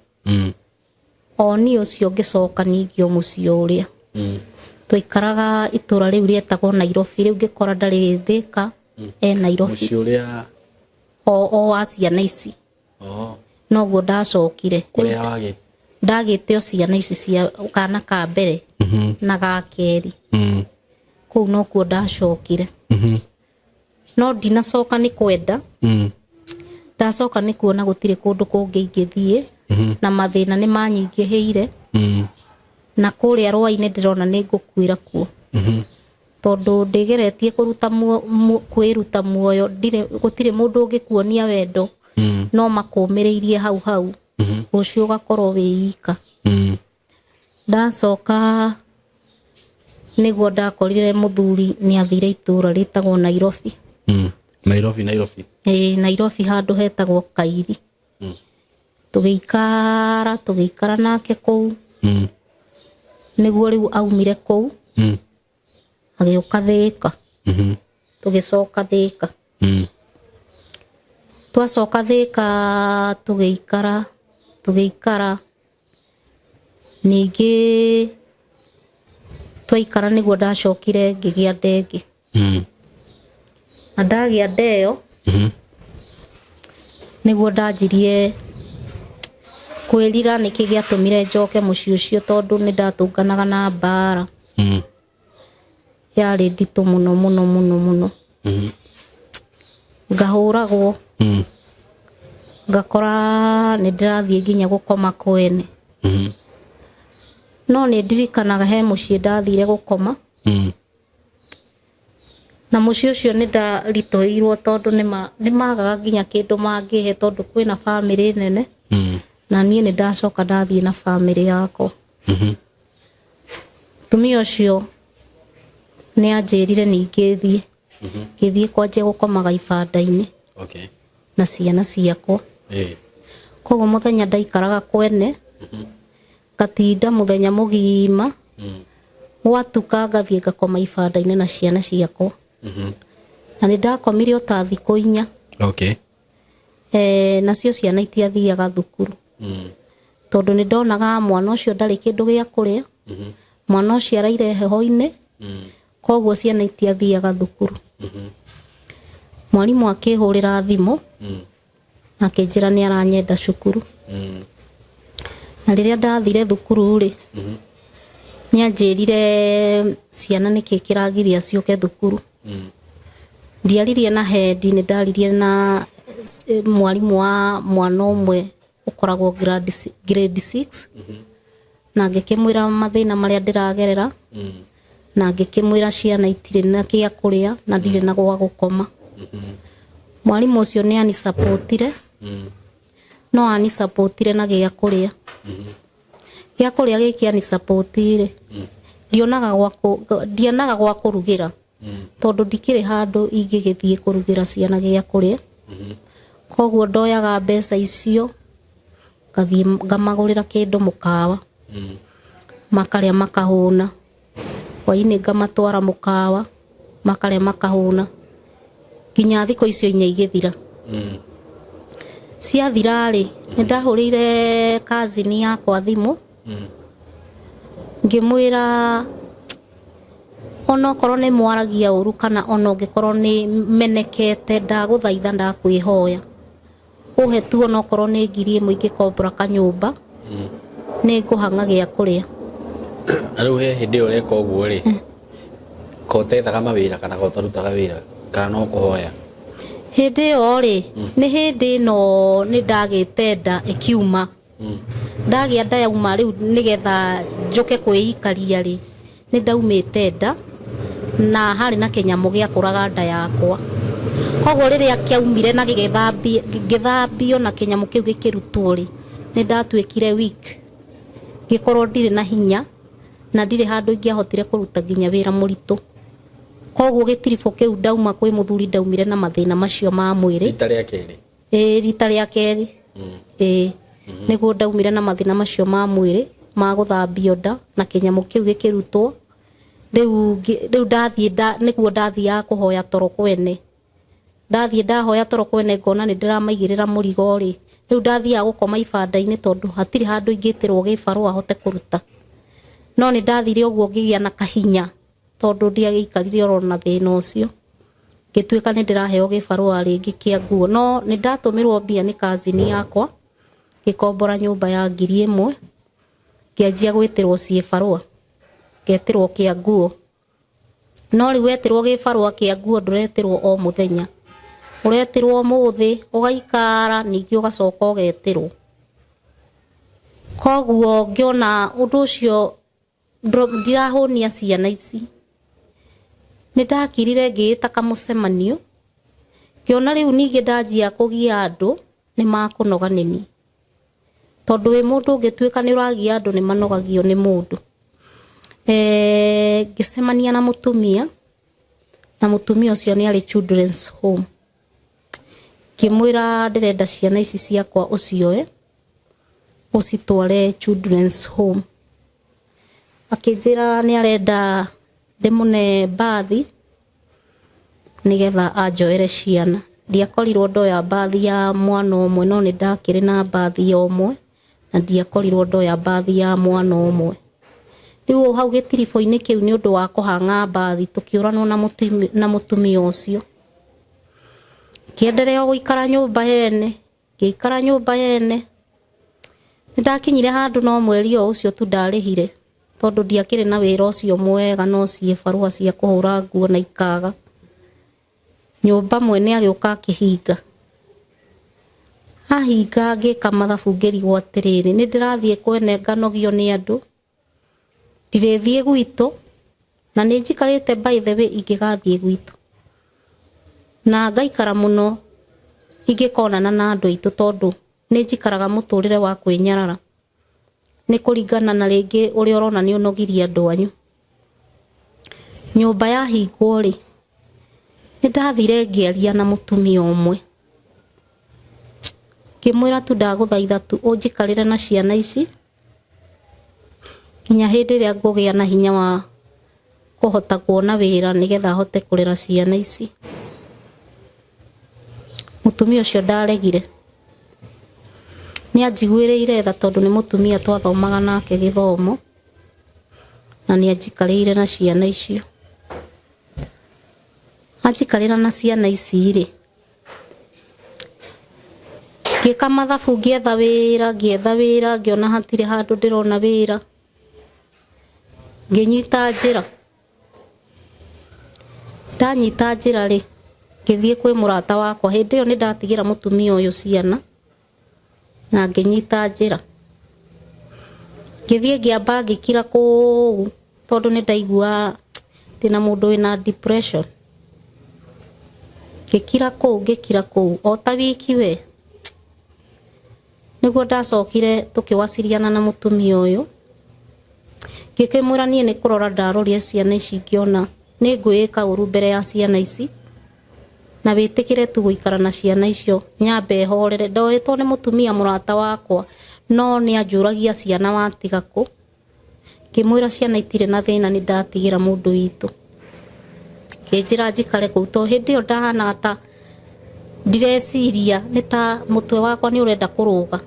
Oni ucio ngicoka ningio mucio uria. Tuikaraga itura riu rietagwo Nairobi riu ngikora ndari Thika Nairobi. Mucio uria o ciana ici. Noguo ndacokire. Kuria wage ndagite o ciana ici cia kana ka mbere na ga keri. Kuu no kuo ndacokire. no ndinacoka ni kwenda ndacoka ni kuona gutire kundu kungi ingithie na mathina ni manyingiheire na kuria rwa-ini ndirona ni ngukwira kuo tondu ndigeretie kuruta kwiruta muoyo gutire mundu ungikuonia wendo no makumiriirie hau ucio gakorwo wiika ndacoka niguo ndakorire muthuri ni athire itura ritagwo Nairobi Nairobi handu hetagwo Kairi tugikara nake kuu niguo riu aumire kuu agiuka Thika tugicoka Thika twacoka Thika tugikara ningi twaikara niguo ndacokire ngigia ndege na ndagia ndeyo niguo ndanjirie kwirira niki giatumire njoke mucii ucio tondu ni ndatunganaga na mbara yari nditu muno ngahuragwo ngakora ni ndirathie nginya gukoma kwene no ni ndirikanaga he mucii ndathire gukoma na mucii ucio ni ndaritoirwo tondu ni magaga nginya kindu mangihe tondu kwina family nene na nie ni ndacoka ndathie na family yakwa tumia ucio ni anjirire ningithie ngithie kwanje gukomaga ibanda-ini na ciana ciakwa koguo muthenya ndaikaraga kwene ngatinda muthenya mugima gwatuka ngathie ngakoma ibanda-ini na ciana ciakwa na ni ndakomire ta thiku 4 nacio ciana itiathiaga thukuru tondu ni ndonaga mwana ucio ndari kindu gia kuria mwana ucio araire heho-ini koguo ciana itiathiaga thukuru mwalimu akihurira thimu na kinjira ni aranyenda cukuru na riria ndathire thukuru ri ni anjirire ciana niki kiragiria ciuke thukuru ndiaririe na head ni ndaririe na mwalimu wa mwana umwe ukoragwo grade 6 na ngikimwira mathina maria ndiragerera na ngikimwira ciana itire na kia kuria na ndire na gwa gukoma mwalimu ucio ni ani supportire no ani supportire na gia kuria giki ani supportire ndionaga gwa kurugira tondu ndikire handu ingigithie kurugira ciana gia kuria koguo ndoyaga mbeca icio ngathie ngamagurira kindu mukawa makaria makahuna waini ngamatwara mukawa makaria makahuna nginya thiko icio inya igithira ciathira ri ni ndahurire cousin yakwa thimu ngimwira ono korwo ni mwaragia uru kana ono ngikorwo ni menekete ndaguthaitha ndakwihoya uhe tu ono korwo ni ngiri imwe ingikombora kanyumba ni nguhanga gia kuria ariu he hindi ureka uguo ri ko tethaga mawira kana ko tarutaga wira kana no kuhoya hindi yo ri ni hindi no ni ndagite nda ikiuma ndagia nda yauma riu nigetha njuke kwiikaria ri ni ndaumite nda na hari na kinyamu gia kuraga nda yakwa koguo riria kiaumire na githambio na kinyamu kiu gikirutwo ri ni ndatwikire week gikorwo ndire na hinya na ndire handu ingiahotire kuruta nginya wira muritu koguo gitirifo kiu ndauma kwi muthuri ndaumire na mathina macio ma mwiri rita ria keri niguo ndaumire na mathina macio ma mwiri ma guthambio nda na kinyamu kiu gikirutwo riu ndathie niguo ndathia kuhoya toro kwene ndathie ndahoya toro kwene ngona ni ndiramaigirira murigo ri riu ndathia gukoma ibanda-ini tondu hatiri handu ingitirwo gibarua hote kuruta no ni ndathire uguo ngigia na kahinya tondu ndiageikarire orona thina ucio gituika ni ndiraheo gibarua ringi kia nguo no ni ndatumirwo mbia ni cousin yakwa gikombora nyumba ya 1,000 ngianjia gwitirwo cie barua getirwo kia nguo no ri wetirwo gibarua kia nguo nduretirwo o muthenya uretirwo muthi ugaikara ningi ugacoka ugetirwo koguo ngiona undu ucio ndirahunia ciana ici nindakirire ngiita kamucemanio ngiona riu ningi ndanjia kugia andu ni makunoga nini tondu wi mundu ungituika ni uragia andu ni manogagio ni mundu ngicemania na mutumia ucio ni ari children's home kimwira ndirenda ciana ici ciakwa ucioe ucitware children's home akijira ni arenda ndimune bathi nigetha anjoere ciana ndiakorirwo ndoya bathi ya mwana umwe no ni ndakiri na bathi ya umwe na ndiakorirwo ndoya bathi ya mwana umwe riu hau gitiribo-ini kiu ni undu wa kuhanga bathi tukiuranwo na mutumia ucio kiendelea guikara nyumba yene giikara nyumba yene ndakinyire handu no mweri ucio tu ndarihire tondu ndiakire na wira ucio mwega no cie barua cia kuhura nguo na ikaga nyumba mwene agiuka akihinga ahinga ngika mathabu ngirigwo atiriri ni ndirathie kwene nganogio ni andu ndirithie gwitu na ni njikarite by the way ingigathie gwitu na ngaikara muno ingikonana na andu aitu tondu ni njikaraga muturire wa kwinyarara ni kuringana na ringi uri urona ni unogirie andu anyu nyumba ya hingwo ri ni ndathire ngiaria na mutumia umwe kimwira tu ndaguthaitha tu unjikarire na ciana ici kinya hindi ria ngugia na hinya wa kuhota kuona wira nigetha hote kurera ciana ici mutumia ucio ndaregire ni anjiguireire tha tondu ni mutumia twathomaga nake githomo na ni anjikarire na ciana icio anjikarira na ciana ici ri ngika mathabu ngietha wira ngiona hatire handu ndirona wira nginyita njira ndanyita njira ri ngithie kwi murata wakwa hindi iyo ni ndatigira mutumia uyu ciana na nginyita njira ngithie ngiamba ngikira kuu tondu ni ndaigua ndina mundu wina depression ngikira kuu o ta wiki we niguo ndacokire tukiwasiriana na mutumia uyu ngikimwira nie ni kurora ndaroria ciana ici ngiona ni ngwika uru mbere ya ciana ici na witikire tu guikara na ciana icio nyambe horere ndoetwo ni mutumia murata wakwa no ni anjuragia ciana watiga ku kimwira ciana itire na thina ni ndatigira mundu witu kinjira njikare ku to hindi yo ndahana ta ndireciria ni ta mutwe wakwa ni urenda kuruga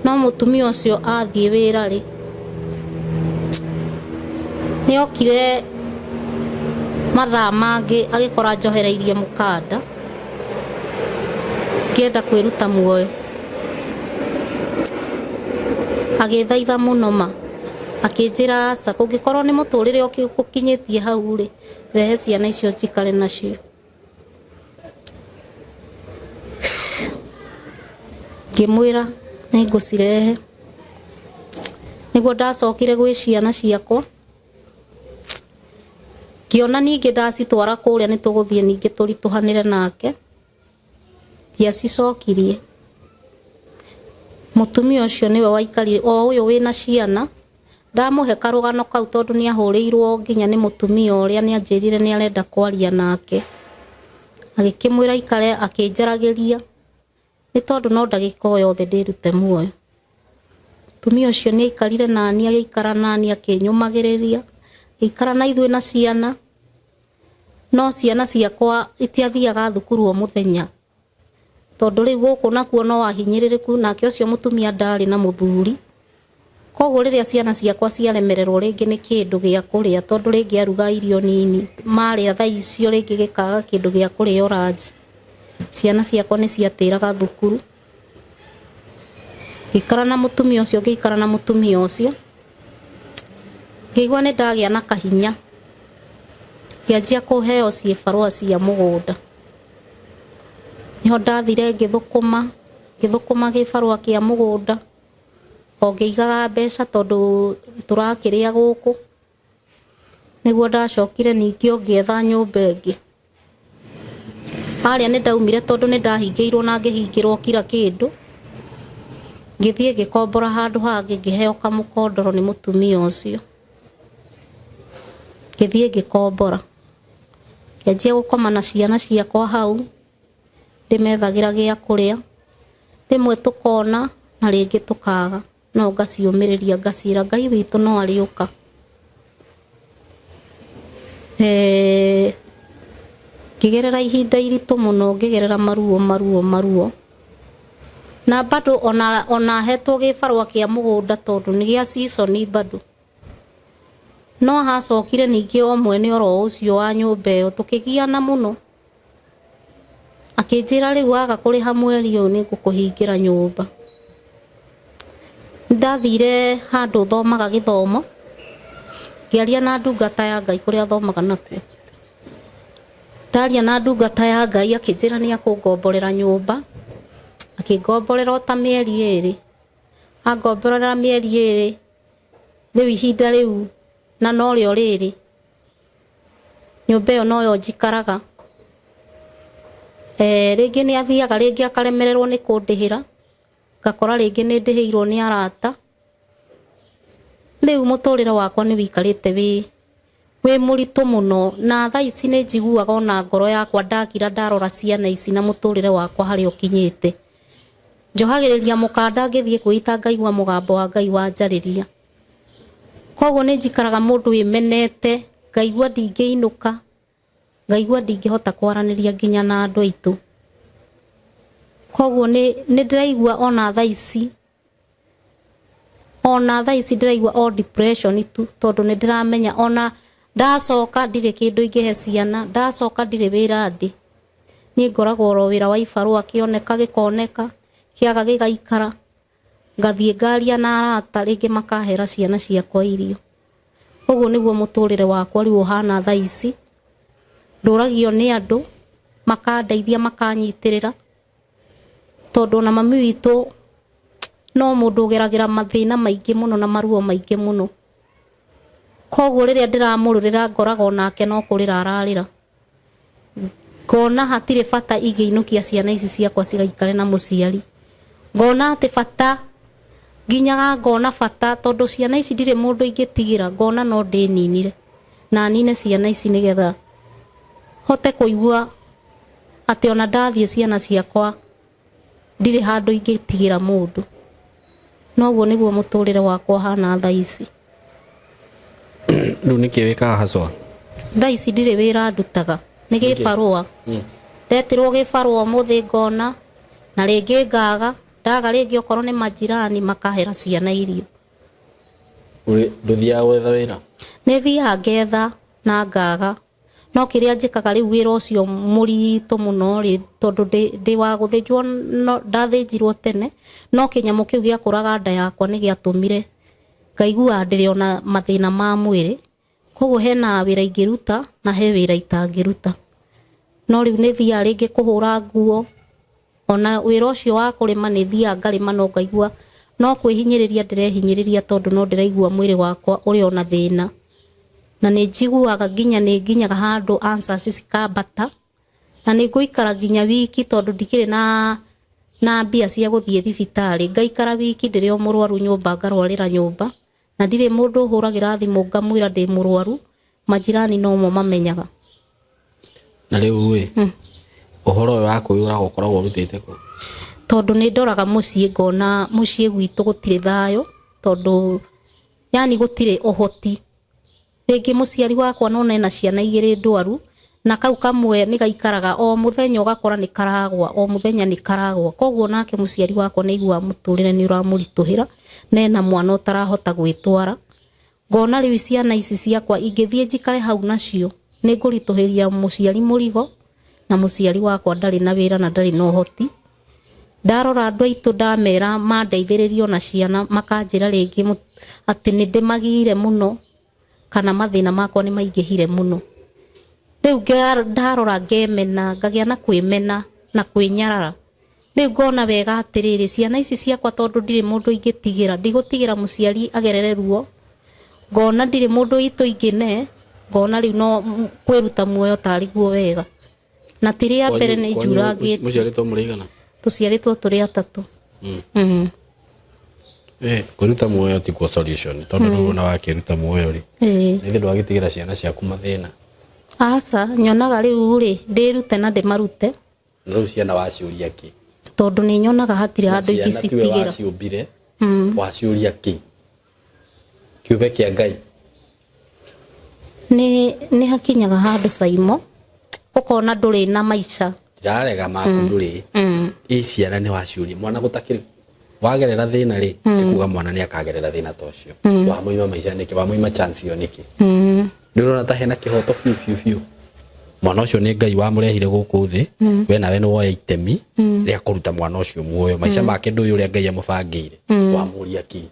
no mutumia ucio athie wira ri ni okire mathaa mangi agikora njohereirie mukanda ngienda kwiruta muoyo agithaitha muno ma akinjira aca kungikorwo ni muturire ukinyitie hau ri rehe ciana icio njikare nacio ngimwira ni ngucirehe niguo ndacokire gwi ciana ciakwa kiona ningi ndacitwara kuria ni tuguthie ningi turituhanire nake ndiacicokirie mutumia ucio niwe waikarire o uyu wina ciana ndamuhe karugano kau tondu ni ahuriirwo nginya ni mutumia uria ni anjirire ni arenda kwaria nake agikimwira ikare akinjaragiria ni tondu no ndagika o yothe ndirute muoyo mutumia ucio ni aikarire nani agikara nani akinyumagiriria ikara na ithuĩ na ciana no ciana ciakwa itiathiaga thukuru o muthenya tondu riu guku nakuo no wahinyiririku nake ucio mutumia ndari na muthuri koguo riria ciana ciakwa ciaremererwo ringi ni kindu gia kuria tondu ringi aruga irio nini maria thaa icio ringi gikaga kindu gia kuria oraji ciana ciakwa ni ciatiraga thukuru ikara na mutumia ucio ngikara na mutumia ucio ngigwa ni ndagia na kahinya ngianjia kuheo ciĩbarũa cia mũgũnda. Niho ndathire ngĩthũkũma gĩbarũa kĩa mũgũnda, o ngĩigaga mbeca tondũ tũrakĩrĩa gũkũ. Nĩguo ndacokire ningĩ ngĩetha nyũmba ĩngĩ. Harĩa nĩ ndaumire tondũ nĩ ndahingĩirwo na ngĩhingĩrwo kira kĩndũ. Ngĩthiĩ ngĩkombora handũ hangĩ ngĩheo kamũkondoro nĩ mũtumia ũcio. Ngĩthiĩ ngĩkombora. Ngĩanjia gũkoma na ciana ciakwa hau, ndĩmethagĩra gĩa kũrĩa. Rĩmwe tũkona na rĩngĩ tũkaga, no ngaciũmĩrĩria ngacira Ngai witũ no arĩũka. Ngĩgerera ihinda iritũ mũno, ngĩgerera maruo. Na bado ona hetwo gĩbarũa kĩa mũgũnda tondũ nĩ gĩa season bado. No hacokire ningĩ o mwene oro ũcio wa nyũmba ĩyo tũkĩgiana mũno. Akĩnjĩra rĩu waga kũrĩha mweri ũyũ nĩ ngũkũhingĩra nyũmba. Ndathire handũ thomaga gĩthomo, ngĩaria na ndungata ya Ngai kũrĩa thomaga nakuo. Ndaria na ndungata ya Ngai akĩnjĩra nĩ akũngomborera nyũmba. Akĩngomborera o ta mĩeri 2. Angomborera mĩeri 2. Rĩu ihinda rĩu na no rĩo rĩrĩ. Nyũmba ĩyo noyo njikaraga. Rĩngĩ nĩ athiaga, rĩngĩ akaremererwo nĩ kũndĩhĩra. Ngakora rĩngĩ nĩ ndĩhĩirwo nĩ arata. Rĩu mũtũrĩre wakwa nĩ wĩikarĩte wĩ mũritũ mũno, na thaa ici nĩ njiguaga ona ngoro yakwa ndakira ndarora ciana ici na mũtũrĩre wakwa harĩa ũkinyĩte. Njohagĩrĩria mũkanda ngĩthiĩ kwĩita ngaigua mũgambo wa Ngai wanjarĩria. Koguo nĩ njikaraga mũndũ wĩmenete, ngaigua ndingĩinũka, ngaigua ndingĩhota kwaranĩria nginya na andũ aitũ. Koguo nĩ ndĩraigua ona thaa ici ndĩraigua o depression tu, tondũ nĩ ndĩramenya ona ndacoka ndirĩ kĩndũ ingĩhe ciana, ndacoka ndirĩ wĩra ndĩ. Niĩ ngoragwo oro wĩra wa ibarũa, kĩoneka gĩkoneka, kĩaga gĩgaikara, ngathiĩ ngaria na arata, rĩngĩ makahera ciana ciakwa irio. Ũguo nĩguo mũtũrĩre wakwa rĩu ũhana thaa ici. Ndũragio nĩ andũ, makandeithia makanyitĩrĩra, tondũ na mami witũ no mũndũ ũgeragĩra mathĩna maingĩ mũno na maruo maingĩ mũno. Koguo rĩrĩa ndĩramũrũrĩra ngoraga onake no kũrĩra ararĩra. Ngona hatirĩ bata ingĩinũkia ciana ici ciakwa cigaikare na mũciari. Ngona atĩ bata, nginyaga ngona bata tondũ ciana ici ndirĩ mũndũ ingĩtigĩra, ngona no ndĩninire na nine ciana ici nĩgetha hote kũigua atĩ ona ndathiĩ ciana ciakwa ndirĩ handũ ingĩtigĩra mũndũ. Noguo nĩguo mũtũrĩre wakwa hana thaa ici. Rĩu nĩkĩ wĩkaga haswa? Thaa ici ndirĩ wĩra ndutaga, nĩ gĩbarũa. Ndetirwo gĩbarũa ũmũthĩ ngona, na rĩngĩ ngaga, ndaga rĩngĩ okorwo nĩ majirani makahera ciana irio. Ndũthiaga gwetha wĩra? Nĩ thiaga ngetha na ngaga. No kĩrĩa njĩkaga rĩu wĩra ũcio mũritũ mũno rĩ, tondũ ndĩ wa gũthĩnjwo, ndathĩnjirwo tene, no kĩnyamũ kĩu gĩa kũraga nda yakwa nĩ gĩatũmire ngaigua ndĩrĩ ona mathĩna ma mwĩrĩ. Koguo hena wĩra ingĩruta na he wĩra itangĩruta. No rĩu nĩ thiaga rĩngĩ kũhũra nguo, ona wĩra ũcio wa kũrĩma nĩ thiaga ngarĩma, no ngaigua no kwĩhinyĩrĩria ndĩrehinyĩrĩria tondũ no ndĩraigua mwĩrĩ wakwa ũrĩ ona thĩna. Na nĩ njiguaga nginyaga handũ answers cikambata, na nĩ ngũikara nginya wiki tondũ ndikĩrĩ na mbia cia gũthiĩ thibitarĩ. Ngaikara wiki ndĩrĩ o mũrwaru nyũmba, ngarwarĩra nyũmba, na ndirĩ mũndũ hũragĩra thimũ ngamwĩra ndĩ mũrwaru, majirani no mo mamenyaga. Na rĩu ũhoro wa kwĩyũraga ũkoragwo ũrutĩte kũ? Tondũ nĩ ndoraga mũciĩ, ngona mũciĩ gwitũ gũtirĩ thayũ, tondũ yani gũtirĩ ũhoti. Rĩngĩ mũciari wakwa no ena ciana 2 ndwaru, na kau kamwe nĩ gaikaraga o mũthenya, ũgakora nĩ karagwa, o mũthenya nĩ karagwa. Koguo nake mũciari wakwa nĩ aigua mũtũrĩre nĩ ũramũritũhĩra, na ena mwana ũtarahota gwĩtwara. Ngona rĩu ciana ici ciakwa ingĩthiĩ njikare hau nacio nĩ ngũritũhĩria mũciari mũrigo, na mũciari wakwa ndarĩ na wĩra na ndarĩ na ũhoti. Ndarora andũ aitũ ndamera mandeithĩrĩrio na ciana, makanjĩra rĩngĩ atĩ nĩ ndĩmagire mũno, kana mathĩna makwa nĩ maingĩhire mũno. riu ndarora ngemena ngagia na kwimena na kwinyarara riu ngona wega atiriri ciana ici ciakwa tondu ndiri mundu ingitigira ndigutigira muciari agerere ruo ngona ndiri mundu itu ingine ngona riu no kwiruta muoyo tari guo wega na tiri ya mbere ni njurangite muciaritwo murigana tuciaritwo turi atatu kwiruta muoyo ti kwa solution tondu rubona wakiruta muoyo ri nithi ndwagitigira ciana ciaku mathina asa nyonaga riu ri ndirute na ndimarute riu ciana waciuria ki tondu ni nyonaga hatiri handu ingicitigira waciumbire waciuria ki kiube kia Ngai ni hakinyaga handu Saimo ukona nduri na maisha ndirarega maku nduri ciana ni waciuria mwana gutakiri wagerera thina ri tikuga mwana ni akagerera thina tocio wa muima maisha niki wa muima chance yo niki ndirona ta hena kihoto fiu mwana ucio ni Ngai wa murehire guku thi we nawe ni woya itemi ria kuruta mwana ucio muoyo maisha make ndu uria Ngai amubangire wa muria ki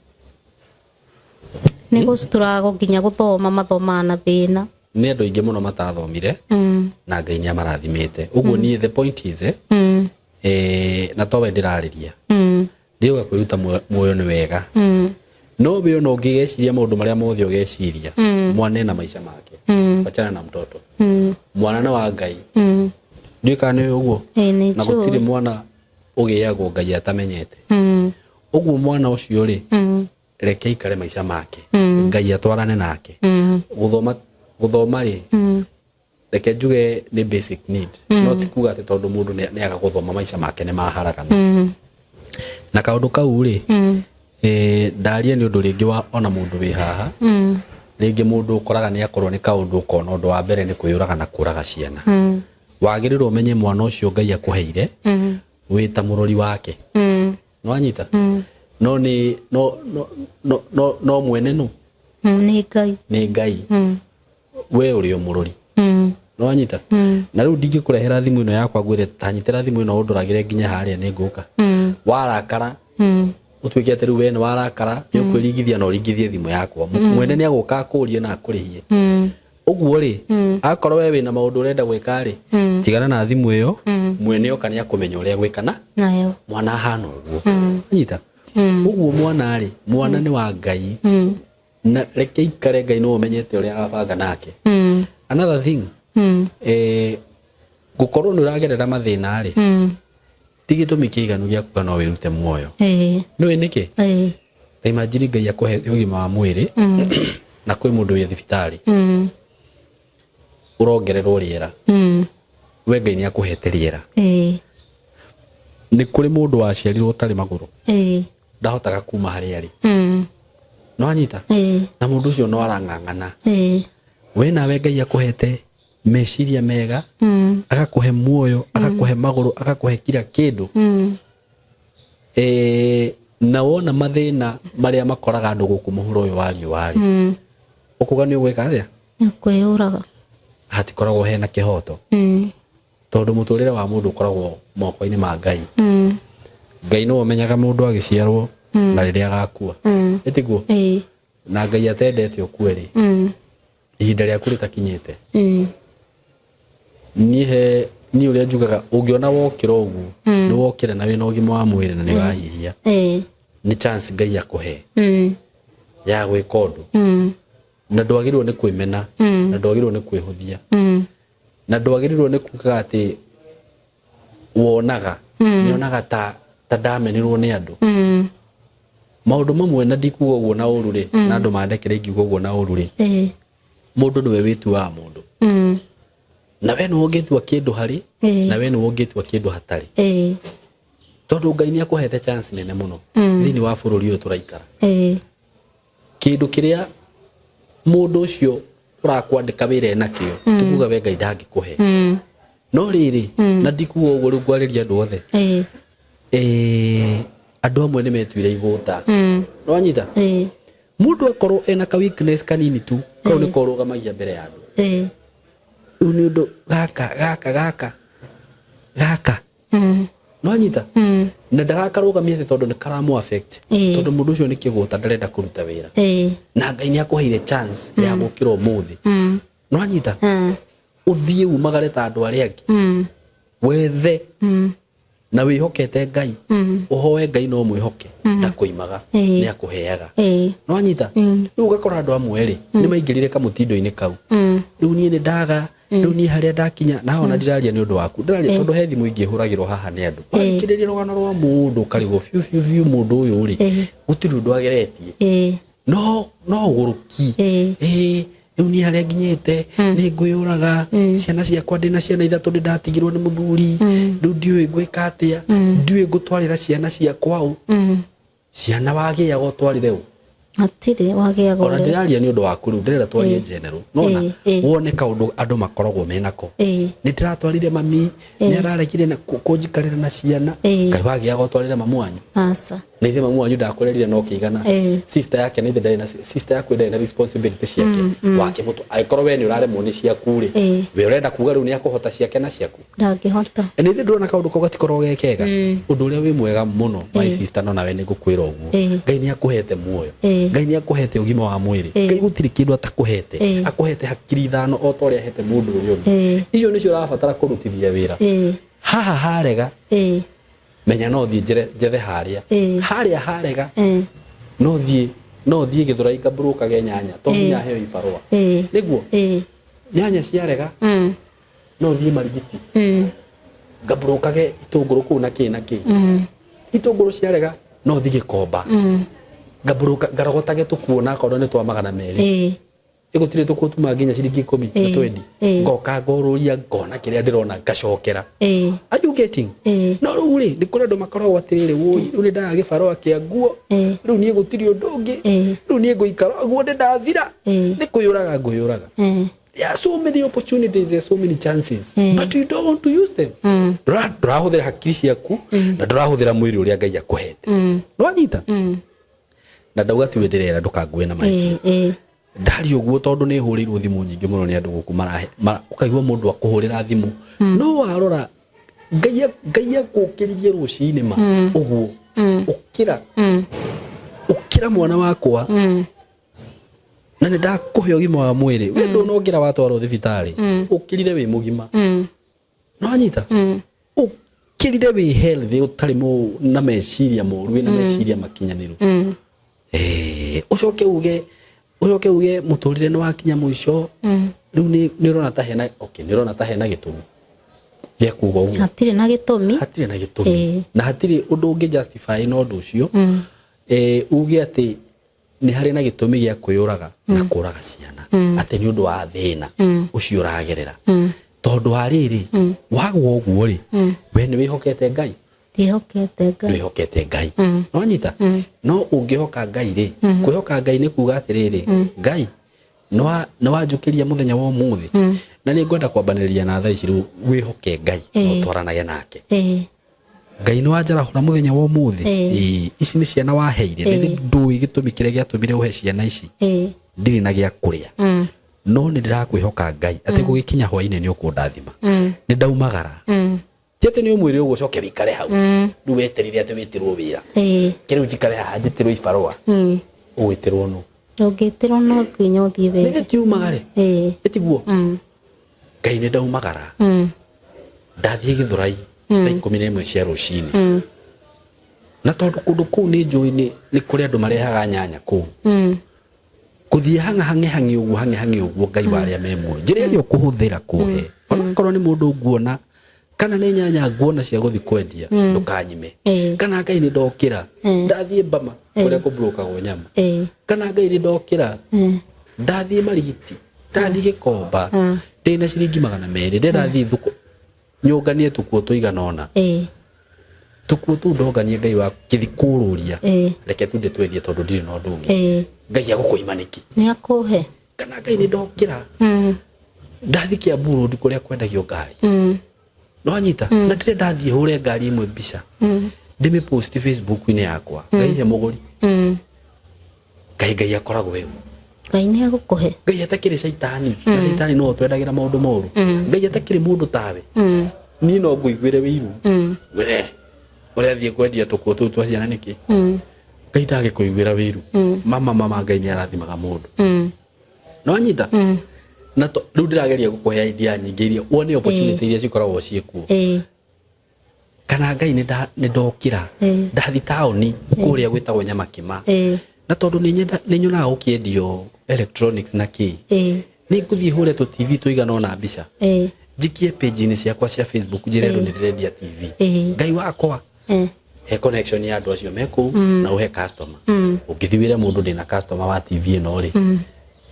ni gusturago nginya guthoma mathoma na thina ni andu ingi muno matathomire na Ngai ni amarathimite uguo ni the point is na towe ndirariria ndiuga kwiruta muoyo ni wega no we no ngigeciria maundu maria mothe ugeciria mwana na maisha make bachana na mtoto mwana na wa Ngai ndika ni uguo na gutire mwana ugiagwo Ngai atamenyete uguo mwana ucio ri reke ikare maisha make Ngai atwarane nake guthoma ri reke njuge ni basic need no tikuga ati tondu mundu ni aga guthoma maisha make ni maharagana na kaundu kau ri ndaria ni undu ringi wa ona mundu wi haha ringi mundu ukoraga ni akorwo ni kaundu ukona undu wa mbere ni kwiyuraga na kuraga ciana wagirirwo umenye mwana ucio Ngai akuheire wita murori wake no anyita no ni no mwene no ni Ngai we uri umurori no anyita na riu ndingikurehera thimu ino yakwa ngwire tanyitira thimu ino unduragire nginya haria ni nguka warakara utwiki ati riu we ni warakara ni ukwirigithia no rigithie thimu yakwa mwene ni aguka akurie na akurihie uguo ri akorwo we wina maundu urenda gwika ri tigana na thimu iyo mwene oka ni akumenya uria gwikana nayo mwana hano uguo anyita uguo mwana ni wa Ngai na reke ikare Ngai no umenyete uria agabanga nake another thing gukorwo ni uragerera mathina ri tigitumi kiiganu gia kuga no wirute muoyo ni niki imagine Ngai akuhe ugima wa mwiri na kwi mundu wi thibitari urongererwo riera we Ngai ni akuhete riera ni kuri mundu waciarirwo utari maguru ndahotaga kuma haria ri no anyita na mundu ucio no arang'ang'ana we nawe Ngai akuhete meciria mega agakuhe muoyo agakuhe maguru agakuhe kila kindu na wona mathina maria makoraga andu guku muhuro uyu wari ukuga ni ugwika atia kwiyuraga hatikoragwo hena kihoto tondu muturire wa mundu ukoragwo moko-ini ma Ngai Ngai no umenyaga mundu agiciarwo na riria agakua etiguo na Ngai atendete ukue ri ihinda riaku ritakinyite ni uria njugaga ungiona wokira uguo ni wokire na wina ugima wa mwiri na ni wahihia ni chance Ngai akuhe ya gwika undu na ndwagirwo ni kwimena na ndwagirwo ni kwihuthia na ndwagirwo ni kuga ati wonaga nyonaga ta ndamenirwo ni andu maundu mamwe na ndikuga uguo na uru ri na andu mandekere ngiuga uguo na uru ri mundu niwe witu wa mundu na we no ungitua kindu hari na we no ungitua kindu hatari tondu Ngai ni akuhete chance nene muno thini wa bururi uyu turaikara kindu kiria mundu ucio urakwandika wira enakio tukuga we Ngai ndangikuhe no riri na ndikuga uguo riu gwariria andu othe andu amwe ni metuire iguta no anyita mundu akorwo ena ka weakness kanini tu kau ni korugamagia mbere ya andu riu ni undu gaka no anyita na ndarakarugamia tondu ni karamu affect tondu mundu ucio ni kiguta ndarenda kuruta wira na Ngai ni akuheire chance ya gukira umuthi no anyita uthie umagare ta andu aria angi wethe na wihokete Ngai uhoe Ngai no mwihoke ndakuimaga ni akuheaga no anyita riu gakora andu amwe ri ni maingirire kamutindo-ini kau riu nie ni ndaga riu nie haria ndakinya na ona ndiraria ni undu waku ndiraria tondu he thimu ingihuragirwo haha ni andu wakiriria rugano rwa mundu karigo fiu mundu uyu ri gutiri undu ageretie no uguruki riu nie haria nginyite ni nguyuraga ciana ciakwa ndina ciana ithatu ndatigirwo ni muthuri riu ndiui gwika atia ndiui gutwarira ciana ciakwa u ciana wagia gutwarire u atire wagia gore ona ndiraria ni undu waku riu ndirenda twarie general nona wone kaundu andu makoragwo menako ni ndiratwarire mami ni ararekire na kunjikarira na ciana kai wagia gutwarira mamu wanyu asa na ithe mamu wanyu ndakurerire no kigana sister yake ni ndenda na sister yake ndenda responsibility ciake wake mutu aikorwo we ni uraremwo ni ciaku ri we urenda kuga riu ni akuhota ciake na ciaku ndangihota ni ithe ndona kaundu ko gatikorwo gekega undu uria wi mwega muno my sister no nawe ni ngukwira uguo Ngai ni akuhete muoyo Ngai ni akuhete ugima wa mwiri Ngai gutiri kindu atakuhete akuhete hakiri thano o toria hete mundu urio icio nicio urabatara kurutithia wira haha harega menya no thie jethe haria harega no thie Githurai ngabruka ge nyanya to nginya heo ibarua niguo nyanya ciarega no thie Marigiti ngabruka ge itunguru ku na ki itunguru ciarega no thie Gikomba ngabruka ngarogotage tukuona korwo ni twa 200 igutire tukutuma nginya ciringi 10 na 20 ngoka ngoruria ngona kiria ndirona ngacokera are you getting no ruri ndikure andu makoragwo atiriri woi riu ndaga gibarua kia nguo riu nie gutiri undu ungi riu nie nguikara guo ndathira ni kuyuraga nguyuraga there are so many opportunities, there are so many chances but you don't want to use them ndurahuthira hakiri ciaku na ndurahuthira mwiri uria Ngai akuhete no anyita na ndauga ti wenderera ndukangue na maiki ndari uguo tondu ni hurirwo thimu nyingi muno ni andu guku marahe ukaigwa mundu akuhurira thimu no warora Ngai agukiririe rucini ma uguo ukira mwana wakwa na ni ndakuhe ugima wa mwiri we ndunongira watwarwo thibitari ukirire wi mugima no anyita ukirire wi healthy utari mu na meciria moru na meciria makinyaniru ucoke uge muturire ni wakinya muico riu ni urona ta hena ni urona ta hena gitumi ya kuga uguo hatire na gitumi na hatire undu ungi justify no undu ucio uge ati ni hari na gitumi gia kwiyuraga na kuraga ciana ati ni undu wa thina ucio uragerera tondu hariri wagwo uguo ri we ni wihokete Ngai ndihokete Ngai no anyita no ungihoka Ngai ri kwihoka Ngai ni kuga atiriri Ngai no wanjukiria muthenya wa umuthi na ni ngwenda kwambaniriria na thaa ici riu wihoke Ngai no twaranage nake Ngai no wanjarahura muthenya wa umuthi ici ni ciana waheire ni ndui gitumi kiria giatumire uhe ciana ici ndiri na gia kuria no ni ndirakwihoka Ngai ati gugikinya hwaini ni ukundathima ni ndaumagara tiete ni umwire uguo coke wikare hau riu weterire ati witirwo wira kiriu njikare haha njitirwo ibarua ugitirwo no ungitirwo no nginya uthie wega ni tiumagare etiguo Ngai ni ndaumagara ndathie Githurai thaa 11 cia rucini na tondu kundu kuu ni njui ni kuri andu marehaga nyanya kuu kuthie hangi uguo Ngai waria memwe njira iria ukuhuthira kuhe ona korwo ni mundu nguona kana ni nyanya nguona cia guthi kwendia ndukanyime kana Ngai ni ndokira ndathie Bama kuria kubrokagwo nyama kana Ngai ni ndokira ndathie Marigiti ndathie Gikomba ndina ciringi 200 ndirathie thuku nyonganie tukuo tuiganona tukuo tu ndonganie Ngai wa kithikururia reke tu ndetwendie tondu ndiri no ndungi Ngai agukuimaniki ni akuhe kana Ngai ni ndokira ndathie Kiambu ndi kuria kwendagio ngari no anyita na ndire ndathie hure ngari imwe mbica ndime post Facebook ine yakwa Ngai he muguri Ngai akoragwo wewe Ngai ni agukuhe Ngai atakiri shaitani na shaitani no twendagira maundu moru Ngai atakiri mundu tawe ni no nguigwire wiru were uria thie kwendia tukuo tu twa ciana niki Ngai ndage kuigwira wiru mama Ngai ni arathimaga mundu no anyita na riu ndirageria gukuhea idea nyingi iria wone opportunity iria cikoragwo ciekuo kana Ngai ni ndokira ndathi taoni kuria gwitagwo Nyamakima na tondu ni nyonaga ukiendio electronics na ki ni nguthii hure tu TV tuigana ona mbica jikie page ni ciakwa cia Facebook njirendo ni ndirendia TV Ngai wakwa he connection ya andu acio meku na uhe customer ukithiwire mundu ndina customer wa TV no ri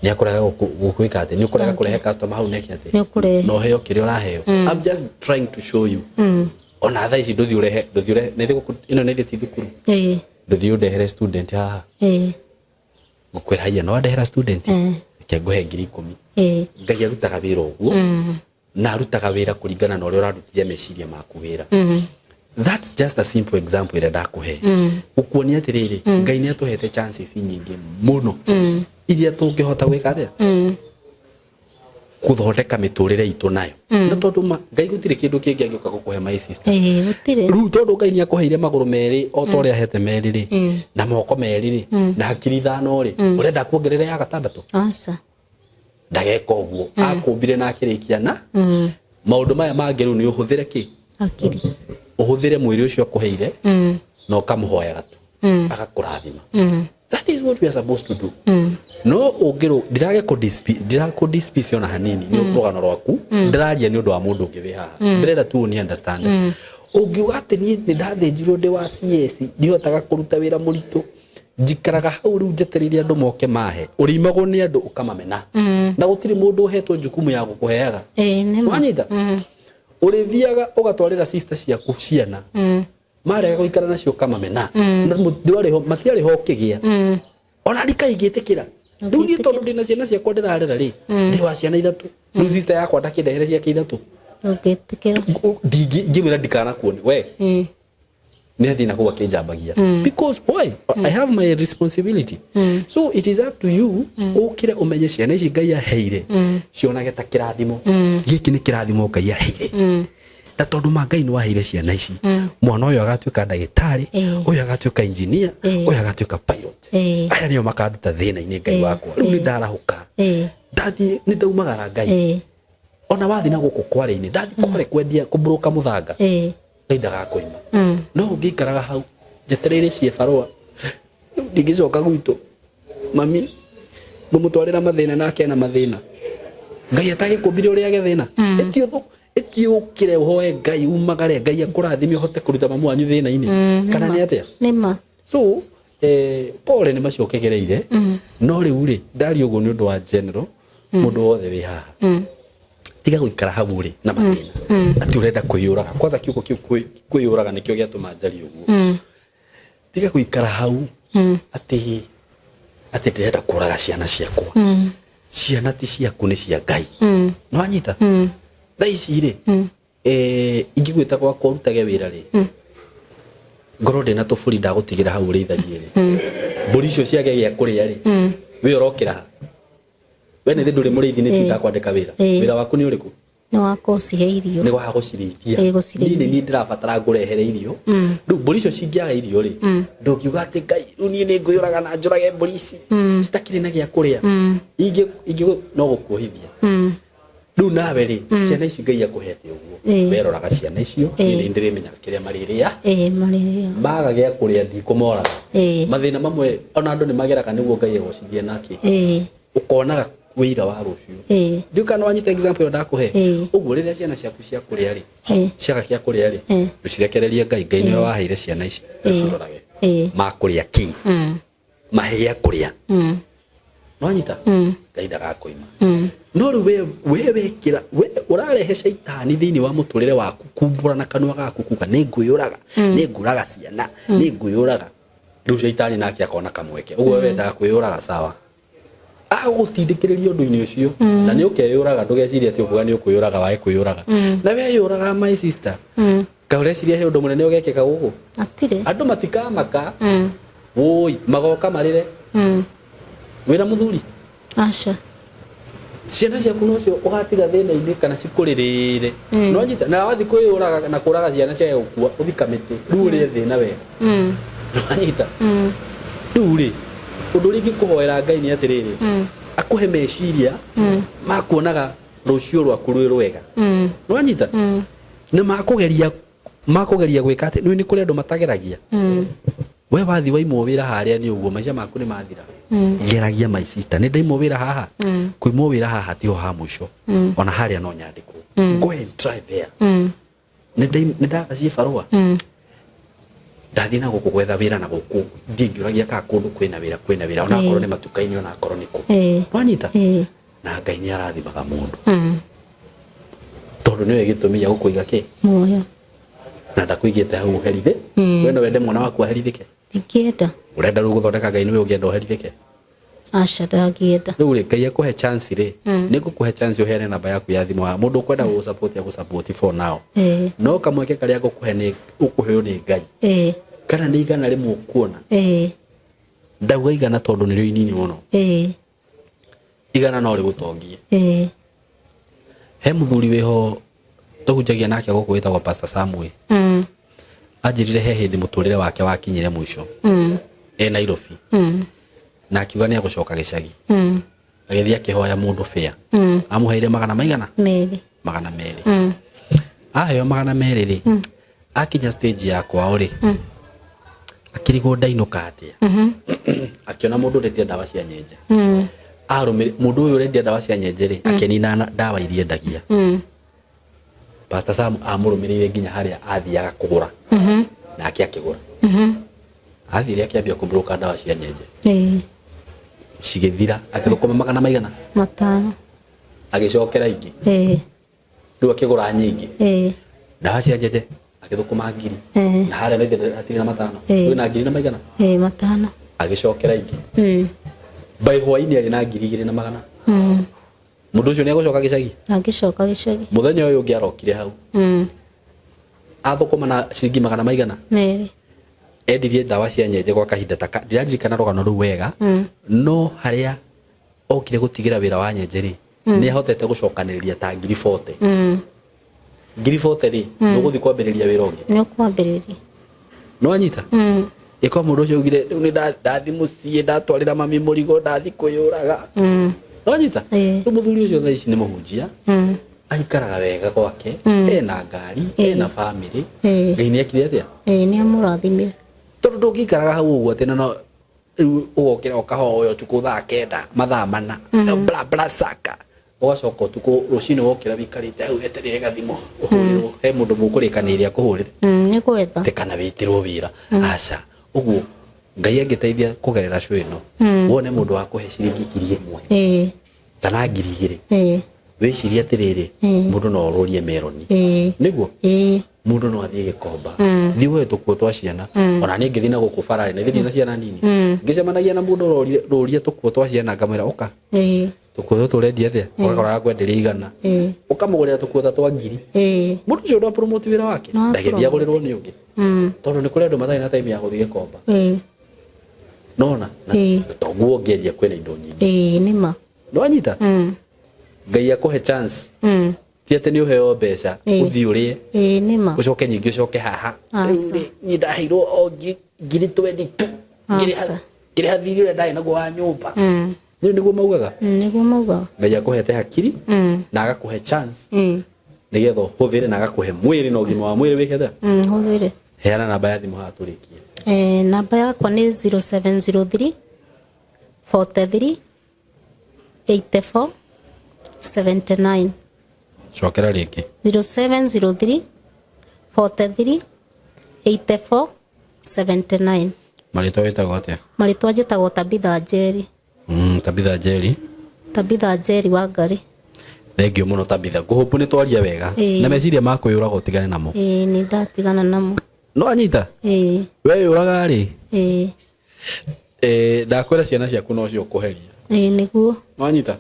ni akoraga gukwika ati ni ukoraga kurehe customer hau neki ati no heo kire uraheo I'm just trying to show you ona tha ici nduthi urehe ne thiku ino ne thithi thukuru nduthi udehere student haha gukwira haya no adehera student ke nguhe 10,000 Ngai arutaga wira uguo na arutaga wira kuringana na uria urarutithia meciria maku wira that's just a simple example ira ndakuhe ukuonia atiriri Ngai ni atuhete chances nyingi muno iria tungihota gwika atia kuthondeka miturire itu nayo na tondu Ngai gutire kindu kingi angioka gukuhe my sister gutire ru tondu Ngai ni akuheire maguru meri o to ria hete meri ri na moko meri ri na hakiri thano ri urenda kuongerera ya gatandatu asa ndageka uguo akumbire na akirikia na maundu maya mangiru ni uhuthire ki akiri uhuthire mwiri ucio akuheire no kamuhoya gatu agakurathima that is what we are supposed to do no ungiru ndirage ku dispute ona hanini ni urugano rwaku ndiraria ni undu wa mundu ungi wi haha ndirenda tu ni understand ungiuga ati ni ndathinjirwo ndi wa CS ndihotaga kuruta wira muritu njikaraga hau riu njetereire andu moke mahe urimagwo ni andu ukamamena na gutiri mundu uhetwo jukumu ya gukuheaga wanyita urithiaga ugatwarira sister ciaku ciana marega guikara nacio kamamena na ndwariho matiariho kigia ona ndikaigitikira riu ni tondu ndina ciana ciakwa ndirarera ri ndi wa ciana ithatu riu sister yakwa ndakindehere ciake ithatu ugitikira ngimira ndikana kuone we ni athina kuwa kinjambagia because why I have my responsibility so it is up to you ukire umenye ciana ici Ngai aheire cionage ta kirathimo giki ni kirathimo Ngai aheire na tondu Ngai ni waheire ciana ici mwana uyu agatuika ndagitari uyu agatuika engineer uyu agatuika pilot aya nio makaduta thina ini Ngai wakwa riu ni ndarahuka ndathi ni ndaumagara Ngai ona wathi na guku kware-ini ndathi kore kwendia kubroka muthanga ndaga koima no ngikaraga hau jetereire cie barua ndigicoka gwitu mami ngumutwarira mathina nake na mathina Ngai atagikumbire uria gethina etio ukire uhoe Ngai umagare Ngai akurathime uhote kuruta mamu wanyu thina-ini kana ni atia nima so pole ni maciokegereire no riu ri ndari uguo ni undu wa general mundu wothe wi haha tiga guikara hau ri na mathina ati urenda kwiyuraga kwanza kiuko kiu kwiyuraga nikio giatuma njari uguo tiga guikara hau ati ndirenda kuraga ciana ciakwa ciana ti ciaku ni cia Ngai no anyita thaici ri ingigwita kwa kurutage wira ri ngoro ndina tuburi ndagutigira hau ri itharie ri mburi icio ciage gia kuria ri we urokira we ni nduri murithi ni tinda kwandika wira waku ni uriku ni wako cihe irio ni wa gucirithia ni ndirabatara ngurehere irio riu mburi icio cingiaga irio ri ndungiuga ati Ngai riu ni nguyuraga na njurage mburi ici citakiri na gia kuria ingi no gukuhithia riu nawe ri ciana ici Ngai akuhete uguo weroraga ciana icio ni ndirimenya kiria mariria maga gia kuria ndikumoraga mathina mamwe ona andu ni mageraga niguo Ngai egocithie nake ukonaga wira wa rucio nduka no anyita example ndakuhe uguo riria ciana ciaku cia kuria ri ciaga kia kuria ri nducirekererie Ngai ni waheire ciana ici cirorage makuria ki mahia kuria no anyita Ngai ndagakoima no riu we kira we urarehe shaitani thini wa muturire waku kumbura na kanwa gaku kuka ni nguyuraga ni nguraga ciana ni nguyuraga riu shaitani nake akona kamweke uguo we ndakwiyuraga sawa agutindikiriria undu-ini ucio na ni ukeyuraga ndugeciria ati ukuga ni ukuyuraga wae kuyuraga na we yuraga my sister kaureciria he undu munene ugekeka gugu atire andu matikamaka woi magoka marire wira muthuri aca ciana ciaku no cio ugatiga thina-ini kana cikuririre no nyita na wathi kwiyuraga na kuraga ciana cia gukua uthikamite riu ri thina we no nyita riu ri undu ringi kuhoera Ngai ni atiriri akuhe meciria makuonaga rucio rwaku rwi rwega nwanyita na makugeria gwika ati ni kuri andu matageragia we wathi waimwo wira haria ni uguo maica maku ni mathira geragia my sister ni ndaimwo wira haha kuimwo wira haha ti ho ha mwisho ona haria no nyandikwo go and try there ni ndathie barua ndathie na guku gwetha wira na guku ndingiuragia ka kundu kwina wira ona korwo ni matukaini ona korwo ni ku wanyita na Ngai ni arathimaga mundu tondu niwe gitumi ya gukuiga ki muoyo na ndakuigite hau herithe we no wende mwana waku aherithike ndikienda urenda ru guthondeka Ngai niwe ungienda uherithike aca ndakienda riu ri Ngai akuhe chance ri ni gukuhe chance uheane namba yaku ya thimu mundu kwenda gu support ya gu support for now no kamweke karia gukuhe ni ukuheo ni Ngai kana ni igana rimwe ukuona ndauga igana tondu ni rio inini muno igana no ri gutongie he muthuri weho tuhunjagia nake gukwita kwa Pastor Samuel ajirire he hindi muturire wake wakinyire mwisho Nairobi na akiuga ni agucoka gicagi agithia kihoya mundu fea amuheire magana maigana magana meri aheo magana meri ri akinya stage ya kwao ri akirigo ndainuka atia akiona mundu ndendia dawa cia nyenje arumire mundu uyu ndendia dawa cia nyenje ri akenina dawa iria ndagia Pastor Sam amurumirire nginya haria athiaga kugura na akigura athire akiambia kubroka dawa cia nyenje cigithira akithukuma magana maigana matano agicokera ingi riu akigura nyingi dawa cia nyenje akithukuma ngiri na haria ni atiri na matano riu na ngiri na maigana matano agicokera ingi bai hwaini ari na ngiri igiri na magana mundu ucio ni agucoka gicagi muthenya uyu ungi arokire hau athukuma na ciringi magana maigana meri endirie dawa cia nyenje kwa kahinda taka ndirarikana rugano ru wega no haria okire gutigira wira wa nyenje ri ni ahotete gucokaniriria ta ngiri 40 ngiri 40 ri no guthi kwambiriria wira ungi ni kwambiriria no anyita iko mundu ucio ugire ni ndathi mucie ndatwarira mami murigo ndathi kuyuraga Wanyita? Muthuri ucio thaa ici ni muhunjia. Aikaraga wega gwake, ena ngari, ena family. Ngai ni akire atia? Ni amurathimire. Tondu ndungikaraga hau uguo tena no ugokira ukahoyo tuku thaa kenda mathaa mana. Bla bla saka. Ugacoka tuku rucini wokira bikarite hau eterere gathimo. Uhuriro he mundu mukurikaniria kuhurira. Ni kwetha. Tekana witirwo wira. Aca. Uguo Ngai angiteithia kugerera cuu ino wone mundu wa kuhe ciringi ngiri imwe kana ngiri igiri wiciria atiriri mundu no orurie meroni niguo mundu no athie gikomba thiwe tukuo twa ciana ona ni ngithina guku barari na thini na ciana nini ngicemanagia na mundu ruria tukuo twa ciana ngamwira uka tukuo turendia atia ukakora kwenderia igana ukamugurira tukuo ta twa ngiri mundu ucio ndo promote wira wake ndagithia gurirwo ni ungi tondu ni kuri andu mathai na time ya guthie gikomba nona toguo ngeria kwena indo nyingi nima no anyita Ngai akuhe chance ti ate ni uheo mbeca uthi urie nima ucoke nyingi ucoke haha ni ndaheirwo o ngiri 22 ngiri hathiri ure ndai naguo wa nyumba ni niguo maugaga Ngai akuhete hakiri na agakuhe chance nigetha huthire na agakuhe mwiri na ugima wa mwiri wikete huthire heana namba ya thimu haturikie namba yakwa ni 0703 43 84 79 Chokera riki 0703 43 84 79 Marito wetagwo atia Marito njitagwo Tabitha Njeri Tabitha Njeri wa Ngari Thengio muno Tabitha nguhupu ni twaria wega na meciria makwiyuraga utigane namo ni ndatigana namo no anyita we uraga ri ndakwira ciana ciaku no cio kuheria niguo no anyita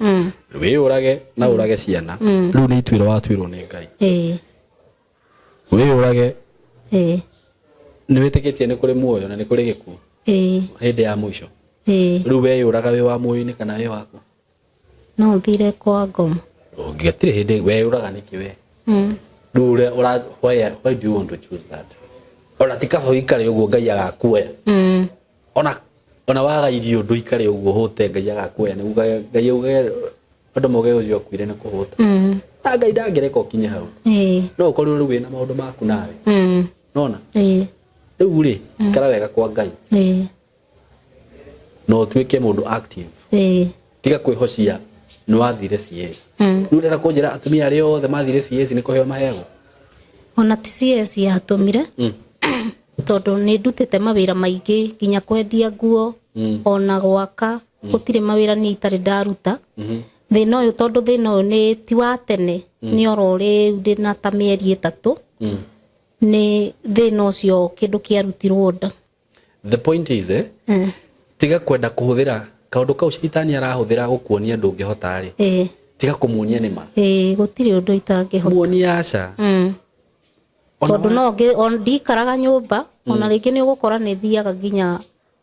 we urage na urage ciana riu ni itwiro watwirwo ni Ngai we urage ni witikitie ni kuri muoyo na ni kuri gikuo hindi ya mwisho riu we uraga we wa muoyo ni kana we wako no thire kwa ngoma ngigatire hindi we uraga niki we riu why do you want to choose that ona tikaba ikare uguo Ngai agakuoya ona ona waga irio nduikare uguo hote ngai agakuoya ni ngai uge andu moge ucio kwire ni kuhota na ngai ndangireka ukinye hau no ukorwo ru wina maundu maku nawe nona riu ri ikara wega kwa ngai no tuike mundu active tiga kwihocia no wathire CS riu ndera kunjira atumia ari othe mathire CS ni kuheo mahego ona ti CS yatumire tondu ni ndutite mawira maingi nginya kwendia nguo ona gwaka gutire mawira ni itari ndaruta thina uyu tondu thina uyu ni ti wa tene ni orore ndina ta mieri 3 ni thina ucio kindu kiarutirwo nda. The point is tiga kwenda kuhuthira kaundu kau citani arahuthira gukuonia ndungihota ri tiga kumuonia ni ma gutire undu itangihota muonia aca tondu no ndikaraga nyumba ona ringi ni ugukora ni thiaga nginya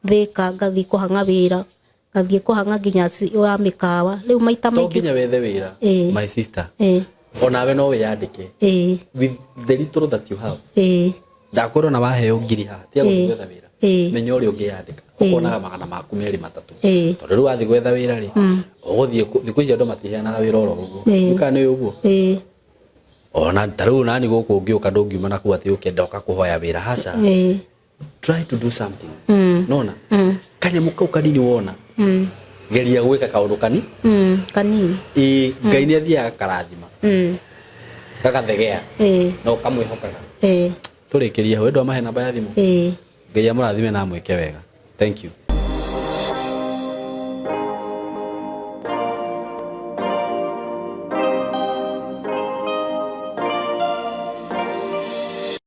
thika ngathi kuhanga wira ngathi kuhanga nginya wa mikawa riu maita maingi nginya wethe wira my sister ona we no wiyandike with the little that you have ndakwiro na waheo ngiri ha tia gwetha wira menya uri ungiyandika ukonaga magana maku meri 3 tondu riu wathi gwetha wira ri uguthie thiku icio andu matiheanaga wira oro uguo ukana ni uguo ona taru nani guku ungiuka ndungiuma na ku ati ukenda ukakuhoya wira haca try to do something nona kanyamu kau kanini wona geria gwika kaundu kanini ngai ni athia karathima gagathegea no kamwihokaga turikiria we ndo mahe namba ya thimu ngai amurathime na mwike wega. Thank you.